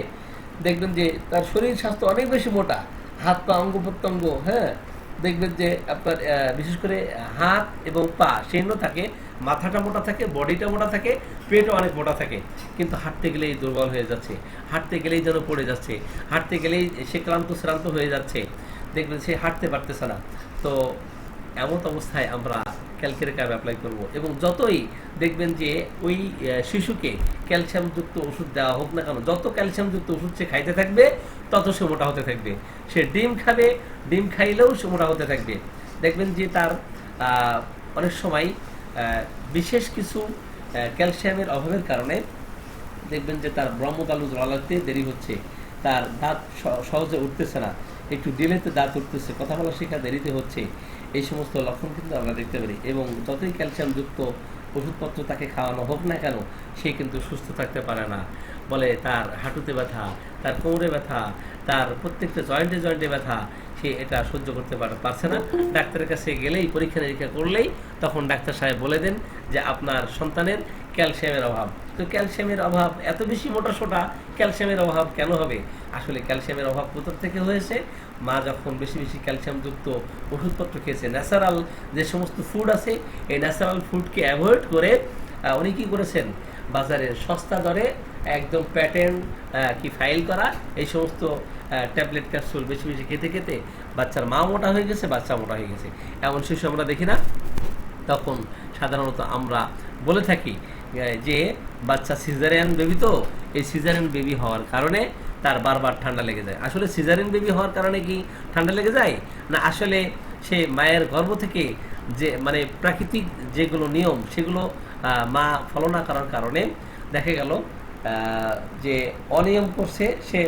দেখবেন যে তার শরীর স্বাস্থ্য অনেক বেশি মোটা, হাত পা অঙ্গ প্রত্যঙ্গ, হ্যাঁ, দেখবেন যে আপনার বিশেষ করে হাত এবং পা শীর্ণ থাকে, মাথাটা মোটা থাকে, বডিটা মোটা থাকে, পেটও অনেক মোটা থাকে, কিন্তু হাঁটতে গেলেই দুর্বল হয়ে যাচ্ছে, হাঁটতে গেলেই যেন পড়ে যাচ্ছে, হাঁটতে গেলেই সে ক্লান্ত শ্রান্ত হয়ে যাচ্ছে, দেখবেন সে হাঁটতে পারতেছে না। তো এমন অবস্থায় আমরা ক্যালকেরিয়ার অ্যাপ্লাই করব, এবং যতই দেখবেন যে ওই শিশুকে ক্যালসিয়ামযুক্ত ওষুধ দেওয়া হোক না কেন, যত ক্যালসিয়ামযুক্ত ওষুধ সে খাইতে থাকবে তত সে মোটা হতে থাকবে। সে ডিম খাবে, ডিম খাইলেও সে মোটা হতে থাকবে। দেখবেন যে তার অনেক সময় বিশেষ কিছু ক্যালসিয়ামের অভাবের কারণে দেখবেন যে তার ব্রহ্মতালু জ্বলাতে দেরি হচ্ছে, তার দাঁত সহজে উঠতেছে না, একটু ডিলেতে দাঁত উঠতেছে, কথা বলা শেখা দেরিতে হচ্ছে। এই সমস্ত লক্ষণ কিন্তু আমরা দেখতে পারি, এবং যতই ক্যালসিয়ামযুক্ত ওষুধপত্র তাকে খাওয়ানো হোক না কেন সে কিন্তু সুস্থ থাকতে পারে না। বলে তার হাঁটুতে ব্যথা, তার কোমরে ব্যথা, তার প্রত্যেকটা জয়েন্টে জয়েন্টে ব্যথা, সে এটা সহ্য করতে পারছে না। ডাক্তারের কাছে গেলেই, পরীক্ষা নিরীক্ষা করলেই তখন ডাক্তার সাহেব বলে দেন যে আপনার সন্তানের ক্যালসিয়ামের অভাব। তো ক্যালসিয়ামের অভাব, এত বেশি মোটা সোটা ক্যালসিয়ামের অভাব কেন হবে? আসলে ক্যালসিয়ামের অভাব কোথা থেকে হয়েছে? মা যখন বেশি বেশি ক্যালসিয়ামযুক্ত ওষুধপত্র খেয়েছে, ন্যাচারাল যে সমস্ত ফুড আছে, এই ন্যাচারাল ফুডকে অ্যাভয়েড করে উনি কী করেছেন, বাজারে সস্তা দরে একদম প্যাটেন্ট কি ফাইল করা এই সমস্ত ট্যাবলেট ক্যাপসুল বেশি বেশি খেতে খেতে বাচ্চার মা মোটা হয়ে গেছে, বাচ্চা মোটা হয়ে গেছে। এমন শিশু আমরা দেখি না? তখন সাধারণত আমরা বলে থাকি যে বাচ্চা সিজারিয়ান বেবি, তো এই সিজারিয়ান বেবি হওয়ার কারণে তার বারবার ঠান্ডা লেগে যায়। আসলে সিজারিয়ান বেবি হওয়ার কারণে কি ঠান্ডা লেগে যায় না? আসলে সে মায়ের গর্ভ থেকে যে মানে প্রাকৃতিক যেগুলো নিয়ম সেগুলো মা ফলো না করার কারণে দেখা গেল যে অনিয়ম করছে, সে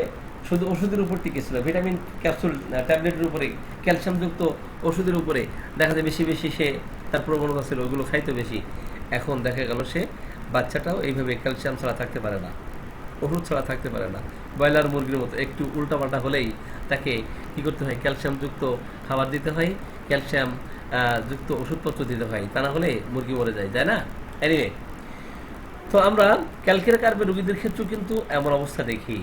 শুধু ওষুধের উপর টিকেছিল, ভিটামিন ক্যাপসুল ট্যাবলেটের উপরে, ক্যালসিয়ামযুক্ত ওষুধের উপরে দেখা যায় বেশি বেশি সে তার প্রবণতা ছিল ওইগুলো খাইতে বেশি। এখন দেখা গেল সে বাচ্চাটাও এইভাবে ক্যালসিয়াম ছাড়া থাকতে পারে না, ওষুধ ছাড়া থাকতে পারে না। ব্রয়লার মুরগির মতো একটু উল্টাপাল্টা হলেই তাকে কী করতে হয়, ক্যালসিয়ামযুক্ত খাবার দিতে হয়, ক্যালসিয়াম যুক্ত ওষুধপত্র দিতে হয়, তা না হলে মুরগি মরে যায়, তাই না? এনিওয়ে, তো আমরা ক্যালকেরিয়া কার্পের রোগীদের ক্ষেত্রেও কিন্তু এমন অবস্থা দেখি।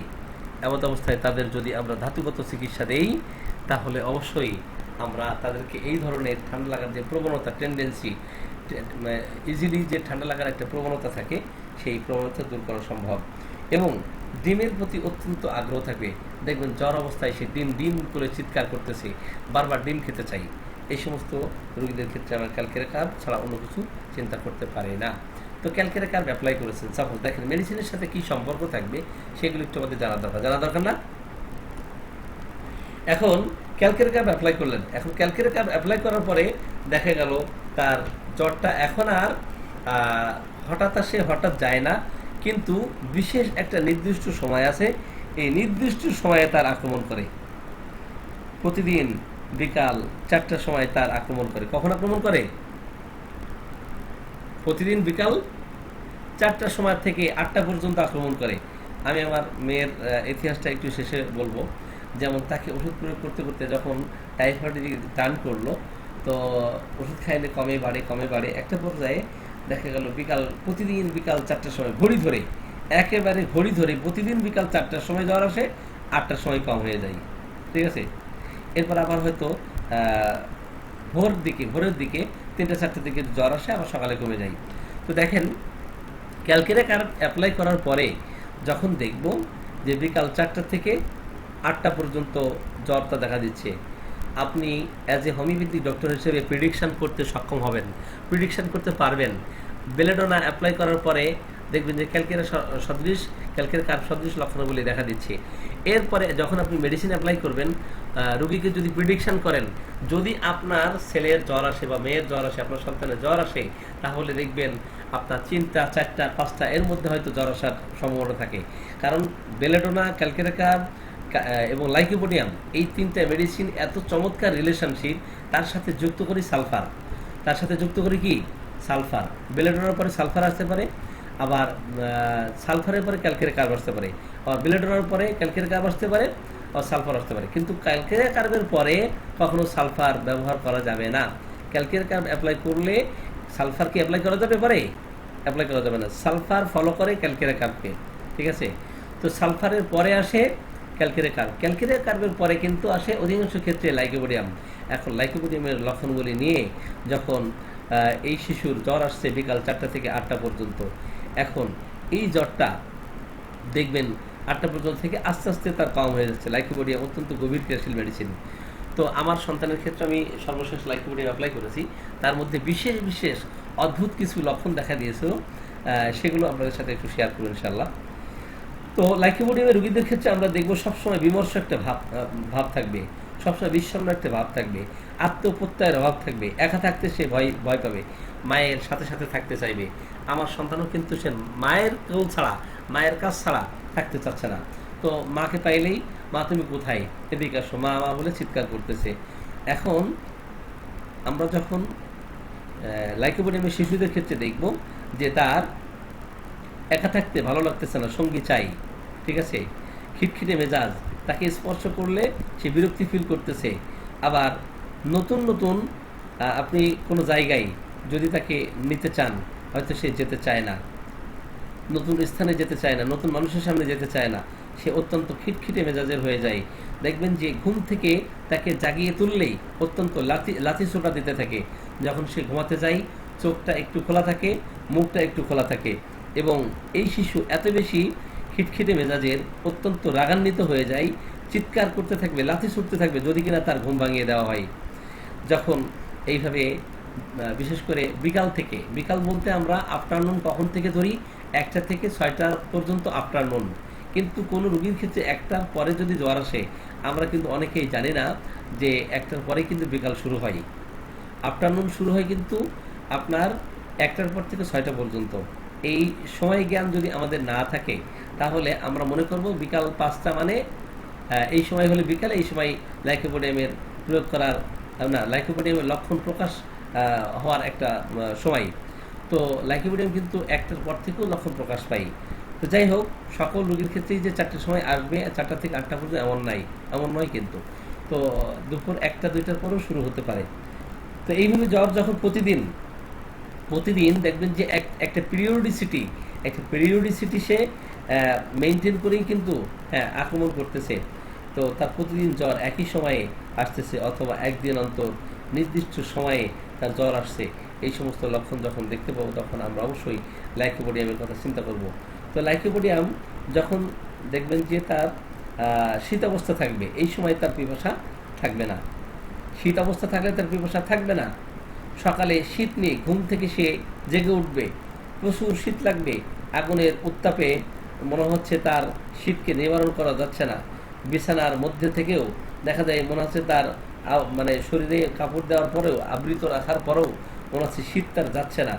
এমন অবস্থায় তাদের যদি আমরা ধাতুগত চিকিৎসা দেই তাহলে অবশ্যই আমরা তাদেরকে এই ধরনের ঠান্ডা লাগার যে প্রবণতা, টেন্ডেন্সি, ইজিলি যে ঠান্ডা লাগার একটা প্রবণতা থাকে সেই প্রবণতা দূর করা সম্ভব। এবং ডিমের প্রতি অত্যন্ত আগ্রহ থাকবে, দেখবেন জ্বর অবস্থায় সে ডিম ডিম করে চিৎকার করতেছে, বারবার ডিম খেতে চাই। এই সমস্ত রোগীদের ক্ষেত্রে আমরা ক্যালকেরিয়া কার্প ছাড়া অন্য কিছু চিন্তা করতে পারি না। তো ক্যালকেরিয়া কার্প অ্যাপ্লাই করেছেন, সাপোজ দেখেন মেডিসিনের সাথে কী সম্পর্ক থাকবে সেগুলো একটু আমাদের জানা দরকার না? এখন ক্যালকেরিয়া কার্প অ্যাপ্লাই করলেন, এখন ক্যালকেরিয়া কার্প অ্যাপ্লাই করার পরে দেখা গেল তার জ্বরটা এখন আর হঠাৎ আসে, হঠাৎ যায় না, কিন্তু বিশেষ একটা নির্দিষ্ট সময় আছে, এই নির্দিষ্ট সময়ে তার আক্রমণ করে। প্রতিদিন বিকাল 4টার সময় তার আক্রমণ করে। কখন আক্রমণ করে? প্রতিদিন বিকাল 4টার সময় থেকে 8টা পর্যন্ত আক্রমণ করে। আমি আমার মেয়ের ইতিহাসটা একটু শেষে বলবো। যেমন তাকে ওষুধ প্রয়োগ করতে করতে যখন টাইফয়েডের টার্ন করলো, তো ওষুধ খাইলে কমে বাড়ে, একটা পর্যায়ে দেখা গেল প্রতিদিন বিকাল 4টার সময় একেবারে ঘড়ি ধরে প্রতিদিন বিকাল 4টার সময় জ্বর আসে, 8টার সময় কম হয়ে যায়, ঠিক আছে? এরপর আবার হয়তো ভোরের দিকে 3টা-4টার দিকে জ্বর আসে, আবার সকালে কমে যায়। তো দেখেন ক্যালকেরিয়া কার্প অ্যাপ্লাই করার পরে যখন দেখব যে বিকাল 4টা থেকে 8টা পর্যন্ত জ্বরটা দেখা দিচ্ছে, আপনি অ্যাজ এ হোমিওপ্যাথিক ডক্টর হিসেবে প্রেডিকশান করতে সক্ষম হবেন, প্রেডিকশান করতে পারবেন। বেলেডোনা অ্যাপ্লাই করার পরে দেখবেন যে ক্যালকেরিয়া কার্প সদৃশ লক্ষণগুলি দেখা দিচ্ছে। এরপরে যখন আপনি মেডিসিন অ্যাপ্লাই করবেন, রোগীকে যদি প্রেডিকশান করেন, যদি আপনার ছেলের জ্বর আসে বা মেয়ের জ্বর আসে, আপনার সন্তানের জ্বর আসে, তাহলে দেখবেন আপনার 3টা, 4টা, 5টা এর মধ্যে হয়তো জ্বর আসার সম্ভাবনা থাকে। কারণ বেলেডোনা, ক্যালকেরিয়া কার্প এবং লাইকোপোডিয়াম এই 3টা মেডিসিন এত চমৎকার রিলেশনশিপ, তার সাথে যুক্ত করি সালফার, কি সালফার। বেলেডোনার পরে সালফার আসতে পারে, আবার সালফারের পরে ক্যালকেরিয়া কার্প আসতে পারে, আবার বেলেডোনার পরে ক্যালকেরিয়া কার্প আসতে পারে, সালফার আসতে পারে, কিন্তু ক্যালকেরিয়া কার্বের পরে কখনো সালফার ব্যবহার করা যাবে না। ক্যালকেরিয়া কার্ব অ্যাপ্লাই করলে সালফার কি অ্যাপ্লাই করা যাবে পরে? অ্যাপ্লাই করা যাবে না। সালফার ফলো করে ক্যালকেরিয়া কার্বকে, ঠিক আছে? তো সালফারের পরে আসে ক্যালকেরিয়া কার্ব। ক্যালকেরিয়া কার্বের পরে কিন্তু আসে অধিকাংশ ক্ষেত্রে লাইকোপোডিয়াম। এখন লাইকোপোডিয়ামের লক্ষণগুলি নিয়ে যখন এই শিশুর জ্বর আসছে বিকাল 4টা থেকে 8টা পর্যন্ত, এখন এই জ্বরটা দেখবেন 8টা পর্যন্ত থেকে আস্তে আস্তে তার কম হয়ে যাচ্ছে। লাইকোপোডিয়াম অত্যন্ত গভীর ক্রিয়াশীল মেডিসিন। তো আমার সন্তানের ক্ষেত্রে আমি সর্বশেষ লাইকোপোডিয়াম অ্যাপ্লাই করেছি, তার মধ্যে বিশেষ বিশেষ অদ্ভুত কিছু লক্ষণ দেখা দিয়েছিল, সেগুলো আপনাদের সাথে একটু শেয়ার করবো ইনশাল্লাহ। তো লাইকোপোডিয়ামের রোগীদের ক্ষেত্রে আমরা দেখব সবসময় বিমর্ষ একটা ভাব থাকবে, সবসময় বিষণ্ণ একটা ভাব থাকবে, আত্মপ্রত্যয়ের অভাব থাকবে, একা থাকতে সে ভয় পাবে, মায়ের সাথে সাথে থাকতে চাইবে। আমার সন্তানও কিন্তু সে মায়ের কেউ ছাড়া, মায়ের কাজ ছাড়া থাকতে চাচ্ছে না। তো মাকে পাইলেই মা তুমি কোথায়, এদিকে আসো, মা মা বলে চিৎকার করতেছে। এখন আমরা যখন লাইকোপোডিয়ামের শিশুদের ক্ষেত্রে দেখব যে তার একা থাকতে ভালো লাগতেছে না, সঙ্গী চাই, ঠিক আছে? খিটখিটে মেজাজ, তাকে স্পর্শ করলে সে বিরক্তি ফিল করতেছে। আবার নতুন নতুন আপনি কোনো জায়গায় যদি তাকে নিতে চান, হয়তো সে যেতে চায় না, নতুন স্থানে যেতে চায় না, নতুন মানুষের সামনে যেতে চায় না, সে অত্যন্ত খিটখিটে মেজাজের হয়ে যায়। দেখবেন যে ঘুম থেকে তাকে জাগিয়ে তুললেই অত্যন্ত লাথি ছোটা দিতে থাকে। যখন সে ঘুমাতে যায় চোখটা একটু খোলা থাকে, মুখটা একটু খোলা থাকে, এবং এই শিশু এত বেশি খিটখিটে মেজাজের, অত্যন্ত রাগান্বিত হয়ে যায়, চিৎকার করতে থাকবে, লাথি ছুটতে থাকবে যদি কিনা তার ঘুম ভাঙিয়ে দেওয়া হয়। যখন এইভাবে বিশেষ করে বিকাল বলতে আমরা আফটারনুন কখন থেকে ধরি, 1টা থেকে 6টা পর্যন্ত আফটারনুন। কিন্তু কোনো রোগীর ক্ষেত্রে 1টার পরে যদি জ্বর আসে, আমরা কিন্তু অনেকেই জানি না যে 1টার পরে কিন্তু বিকাল শুরু হয়। আফটারনুন শুরু হয় কিন্তু আপনার 1টার পর থেকে 6টা পর্যন্ত। এই সময় জ্ঞান যদি আমাদের না থাকে, তাহলে আমরা মনে করব বিকাল 5টা মানে এই সময় হলে বিকালে, এই সময় লাইকোপোডিয়ামের প্রয়োগ করার না, লাইকোপোডিয়ামের লক্ষণ প্রকাশ হওয়ার একটা সময়। তো লাইকোপোডিয়াম কিন্তু 1টার পর থেকেও লক্ষণ প্রকাশ পাই। তো যাই হোক, সকল রোগীর ক্ষেত্রেই যে 4টার সময় আসবে, 4টা থেকে 8টা পর্যন্ত এমন নয় কিন্তু। তো দুপুর 1টা 2টার পরেও শুরু হতে পারে। তো এইভাবে জ্বর যখন প্রতিদিন দেখবেন যে একটা পিরিয়ডিসিটি সে মেনটেন করেই কিন্তু আক্রমণ করতেছে। তো তার প্রতিদিন জ্বর একই সময়ে আসতেছে, অথবা একদিন অন্তর নির্দিষ্ট সময়ে তার জ্বর আসছে। এই সমস্ত লক্ষণ যখন দেখতে পাবো, তখন আমরা অবশ্যই লাইকোপোডিয়ামের কথা চিন্তা করব। তো লাইকোপোডিয়াম যখন দেখবেন যে তার শীত অবস্থা থাকবে, এই সময় তার পিপাসা থাকবে না। শীত অবস্থা থাকলে তার পিপাসা থাকবে না। সকালে শীত নিয়ে ঘুম থেকে সে জেগে উঠবে, প্রচুর শীত লাগবে, আগুনের উত্তাপে মনে হচ্ছে তার শীতকে নিবারণ করা যাচ্ছে না। বিছানার মধ্যে থেকেও দেখা যায় মনে হচ্ছে তার মানে শরীরে কাপড় দেওয়ার পরেও, আবৃত রাখার পরেও মনে হচ্ছে শীত তার যাচ্ছে না,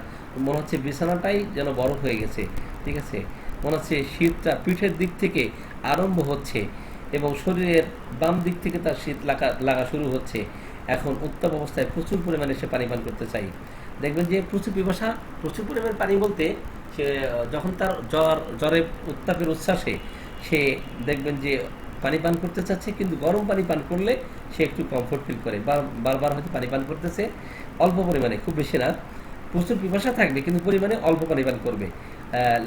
মনে হচ্ছে বিছানাটাই যেন বরফ হয়ে গেছে, ঠিক আছে? মনে হচ্ছে শীতটা পিঠের দিক থেকে আরম্ভ হচ্ছে এবং শরীরের বাম দিক থেকে তার শীত লাগা শুরু হচ্ছে। এখন উত্তাপ অবস্থায় প্রচুর পরিমাণে সে পানি পান করতে চাই। দেখবেন যে প্রচুর পরিমাণে পানি বলতে, সে যখন তার জ্বরের উত্তাপের উচ্ছ্বাসে সে দেখবেন যে পানি পান করতে চাচ্ছে, কিন্তু গরম পানি পান করলে সে একটু কমফোর্ট ফিল করে। বারবার হয়তো পানি পান করতেছে, অল্প পরিমাণে, খুব বেশি না। প্রচুর পিপাসা থাকবে কিন্তু পরিমাণে অল্প পানি পান করবে।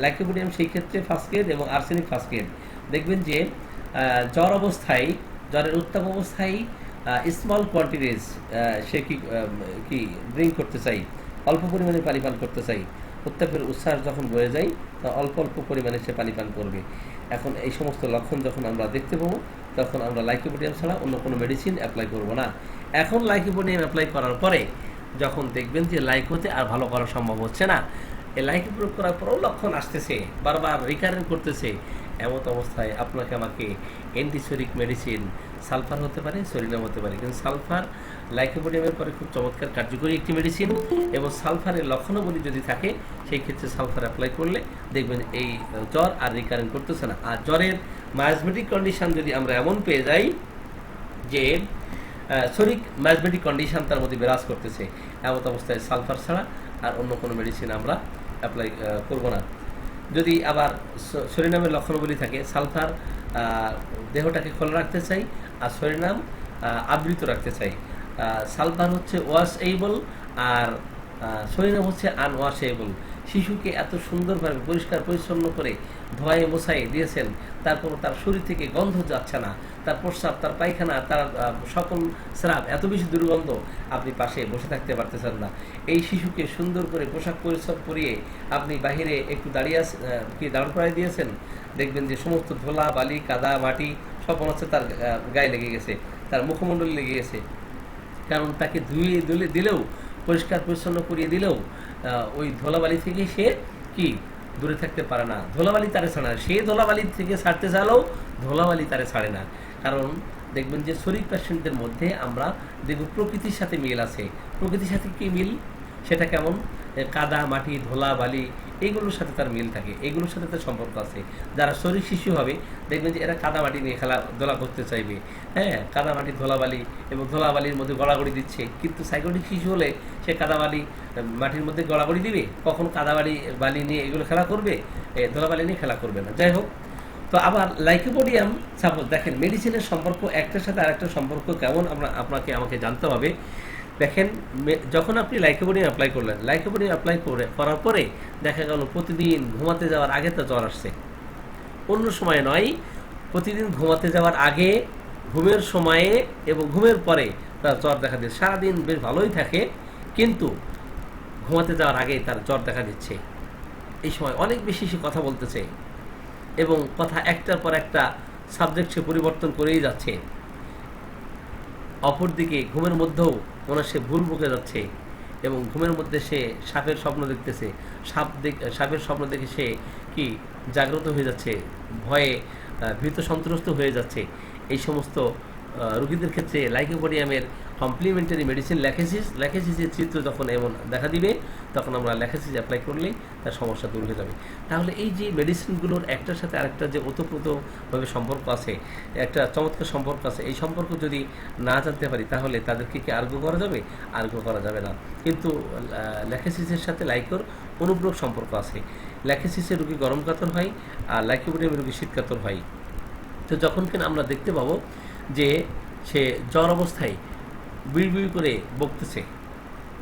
লাইকোপোডিয়াম সেই ক্ষেত্রে ফার্স্ট এড এবং আর্সেনিক ফার্স্ট এড। দেখবেন যে জ্বরের উত্তাপ অবস্থায় স্মল কোয়ান্টিটিজ সে কি ড্রিঙ্ক করতে চাই, অল্প পরিমাণে পানি পান করতে চাই। উত্তাপের উচ্ছ্বাস যখন বয়ে যায়, তা অল্প পরিমাণে সে পানি পান করবে। এখন এই সমস্ত লক্ষণ যখন আমরা দেখতে পাবো, তখন আমরা লাইকোপোডিয়াম ছাড়া অন্য কোনো মেডিসিন অ্যাপ্লাই করব না। এখন লাইকোপোডিয়াম অ্যাপ্লাই করার পরে যখন দেখবেন যে লাইকোতে আর ভালো করা সম্ভব হচ্ছে না, এই লাইকো প্রয়োগ করার পরেও লক্ষণ আসতেছে, বারবার রিকারেন্ট করতেছে, এমত অবস্থায় আপনাকে আমাকে অ্যান্টিসোরিক মেডিসিন, সালফার হতে পারে, সোরিনাম হতে পারে, কিন্তু সালফার লাইকোপোডিয়ামের পরে খুব চমৎকার কার্যকরী একটি মেডিসিন, এবং সালফারের লক্ষণাবলী যদি থাকে সেই ক্ষেত্রে সালফার অ্যাপ্লাই করলে দেখবেন এই জ্বর আর রিকারেন্ট করতেছে না। আর জ্বরের মায়াজমেটিক কন্ডিশন যদি আমরা এমন পেয়ে যাই যে শরিক মায়াজমেটিক কন্ডিশন তার মধ্যে বিরাজ করতেছে, এমত অবস্থায় সালফার ছাড়া আর অন্য কোনো মেডিসিন আমরা অ্যাপ্লাই করব না। যদি আবার সোরিনামের লক্ষণগুলি থাকে, সালফার দেহটাকে খোলা রাখতে চাই, আর সরিনাম আবৃত রাখতে চাই। সালফার হচ্ছে ওয়াশেবল আর সরিনাম হচ্ছে আনওয়াশেবল। শিশুকে এত সুন্দরভাবে পরিষ্কার পরিচ্ছন্ন করে ধোয়ায় মোছায় দিয়েছেন, তারপরও তার শরীর থেকে গন্ধ যাচ্ছে না, তার প্রস্রাব, তার পায়খানা, তার সকল স্রাব এত বেশি দুর্গন্ধ, আপনি পাশে বসে থাকতে পারতেছেন না। এই শিশুকে সুন্দর করে পোশাক পরিচ্ছদ পরিয়ে আপনি বাহিরে একটু দাঁড় করাই দিয়েছেন, দেখবেন যে সমস্ত ধোলা বালি কাদা মাটি সব মনে হচ্ছে তার গায়ে লেগে গেছে, তার মুখমণ্ডলে লেগে গেছে। কারণ তাকে ধুয়ে দিলেও, পরিষ্কার পরিচ্ছন্ন করিয়ে দিলেও ওই ধুলাবালি থেকে সে কি দূরে থাকতে পারে না, ধুলাবালি তারে ছাড়ে না। সে ধুলাবালি থেকে ছাড়তে চাইলেও ধুলাবালি তারে ছাড়ে না। কারণ দেখবেন যে শরীর পেশেন্টদের মধ্যে আমরা দেখব প্রকৃতির সাথে মিল আছে। প্রকৃতির সাথে কি মিল, সেটা কেমন? কাদা মাটি ধুলা বালি এইগুলোর সাথে তার মিল থাকে, এইগুলোর সাথে তার সম্পর্ক আছে। যারা শরীর শিশু হবে দেখবেন যে এরা কাদা মাটি নিয়ে খেলাধুলা করতে চাইবে, হ্যাঁ, কাদা মাটি ধুলাবালি এবং ধুলাবালির মধ্যে গড়াগড়ি দিচ্ছে। কিন্তু সাইকোটিক শিশু হলে সে কাদাবালি মাটির মধ্যে গড়াগড়ি দিবে, কখন বালি নিয়ে এগুলো খেলা করবে, ধুলাবালি নিয়ে খেলা করবে না। যাই হোক, তো আবার লাইকোপোডিয়াম সাপোজ দেখেন মেডিসিনের সম্পর্ক একটার সাথে আরেকটার সম্পর্ক কেমন আমাকে জানতে হবে। দেখেন, যখন আপনি লাইকোপোডিয়াম অ্যাপ্লাই করলেন, লাইকোপোডিয়াম অ্যাপ্লাই করার পরে দেখা গেল প্রতিদিন ঘুমাতে যাওয়ার আগে তো জ্বর আসছে, অন্য সময় নয়, প্রতিদিন ঘুমাতে যাওয়ার আগে, ঘুমের সময়ে এবং ঘুমের পরে তার জ্বর দেখা দিচ্ছে। সারাদিন বেশ ভালোই থাকে, কিন্তু ঘুমাতে যাওয়ার আগেই তার জ্বর দেখা দিচ্ছে। এই সময় অনেক বেশি সে কথা বলতেছে এবং কথা একটার পর একটা সাবজেক্ট সে পরিবর্তন করেই যাচ্ছে। অপরদিকে ঘুমের মধ্যেও সে ভুল বকে যাচ্ছে এবং ঘুমের মধ্যে সে সাপের স্বপ্ন দেখতেছে, সাপের স্বপ্ন দেখে সে কি জাগ্রত হয়ে যাচ্ছে, ভয়ে ভীত সন্ত্রস্ত হয়ে যাচ্ছে। এই সমস্ত রোগীদের ক্ষেত্রে লাইকোপোডিয়ামের কমপ্লিমেন্টারি মেডিসিন ল্যাকেসিসের চিত্র যখন এমন দেখা দিবে, তখন আমরা ল্যাকেসিস অ্যাপ্লাই করলেই তার সমস্যা দূর হয়ে যাবে। তাহলে এই যে মেডিসিনগুলোর একটার সাথে আরেকটা যে ওতপ্রোতভাবে সম্পর্ক আছে, একটা চমৎকার সম্পর্ক আছে, এই সম্পর্ক যদি না জানতে পারি তাহলে তাদেরকে কি আর্গ্য করা যাবে? আর্গ্য করা যাবে না। কিন্তু ল্যাকেসিসের সাথে লাইকোর অনুপ্রয়োগ সম্পর্ক আছে। ল্যাকেসিসের রোগী গরম কাতর হয় আর লাইকোপোডিয়ামের রোগী শীত কাতর হয়। তো যখন কিনা আমরা দেখতে পাবো যে সে জ্বর অবস্থায় বিড়বিড় করে বকতেছে,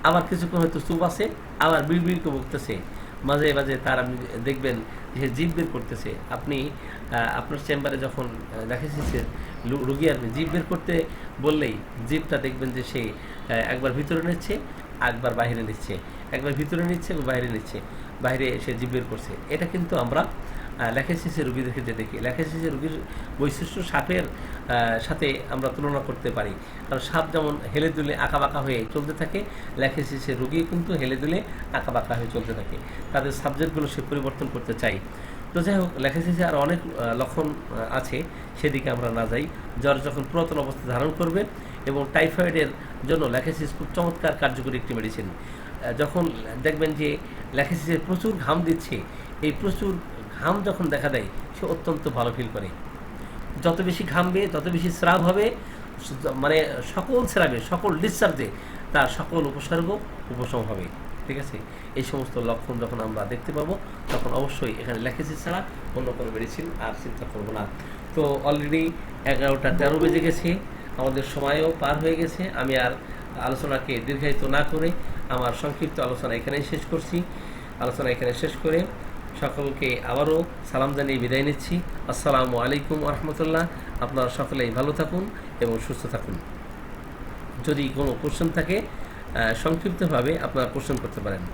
আবার কিছুক্ষণ হয়তো চুপ আছে, আবার বিড়বিড় করে বকতেছে, মাঝে মাঝে তার আপনি দেখবেন যে জিভ বের করতেছে। আপনি আপনার চেম্বারে যখন দেখেছি রুগী আর জিভ বের করতে বললেই জিভটা দেখবেন যে সে একবার ভিতরে নিচ্ছে, একবার বাইরে নিচ্ছে, একবার ভিতরে নিচ্ছে, বাইরে নিচ্ছে, বাইরে সে জিভ বের করছে। এটা কিন্তু আমরা ল্যাকেসিসের রোগীদের ক্ষেত্রে দেখি। ল্যাকেসিসের রোগীর বৈশিষ্ট্য সাপের সাথে আমরা তুলনা করতে পারি, কারণ সাপ যেমন হেলে দুলে আঁকাবাঁকা হয়ে চলতে থাকে, ল্যাকেসিসের রোগী কিন্তু হেলে দুলে আঁকাবাঁকা হয়ে চলতে থাকে। তাদের সাবজেক্টগুলো সে পরিবর্তন করতে চাই। তো যাই হোক, ল্যাকেসিসে আরও অনেক লক্ষণ আছে, সেদিকে আমরা না যাই। জ্বর যখন পুরাতন অবস্থা ধারণ করবে, এবং টাইফয়েডের জন্য ল্যাকেসিস খুব চমৎকার কার্যকরী একটি মেডিসিন। যখন দেখবেন যে ল্যাকেসিসের প্রচুর ঘাম দিচ্ছে, এই প্রচুর ঘাম যখন দেখা দেয় সে অত্যন্ত ভালো ফিল করে। যত বেশি ঘামবে তত বেশি স্রাব হবে, মানে সকল স্রাবে সকল ডিসচার্জে তার সকল উপশম হবে। ঠিক আছে, এই সমস্ত লক্ষণ যখন আমরা দেখতে পাবো তখন অবশ্যই এখানে ল্যাকেসিস ছাড়া অন্য কোনো মেডিসিন আর চিন্তা করবো না। তো অলরেডি 11টা 13 বেজে গেছে, আমাদের সময়ও পার হয়ে গেছে। আমি আর আলোচনাকে দীর্ঘায়িত না করে আমার সংক্ষিপ্ত আলোচনা এখানেই শেষ করছি। আলোচনা এখানে শেষ করে সকলকে আবারও সালাম জানিয়ে বিদায় নিচ্ছি। আসসালামু আলাইকুম রহমতুল্লাহ। আপনারা সকলেই ভালো থাকুন এবং সুস্থ থাকুন। যদি কোনো কোশ্চেন থাকে সংক্ষিপ্তভাবে আপনারা কোশ্চেন করতে পারেন।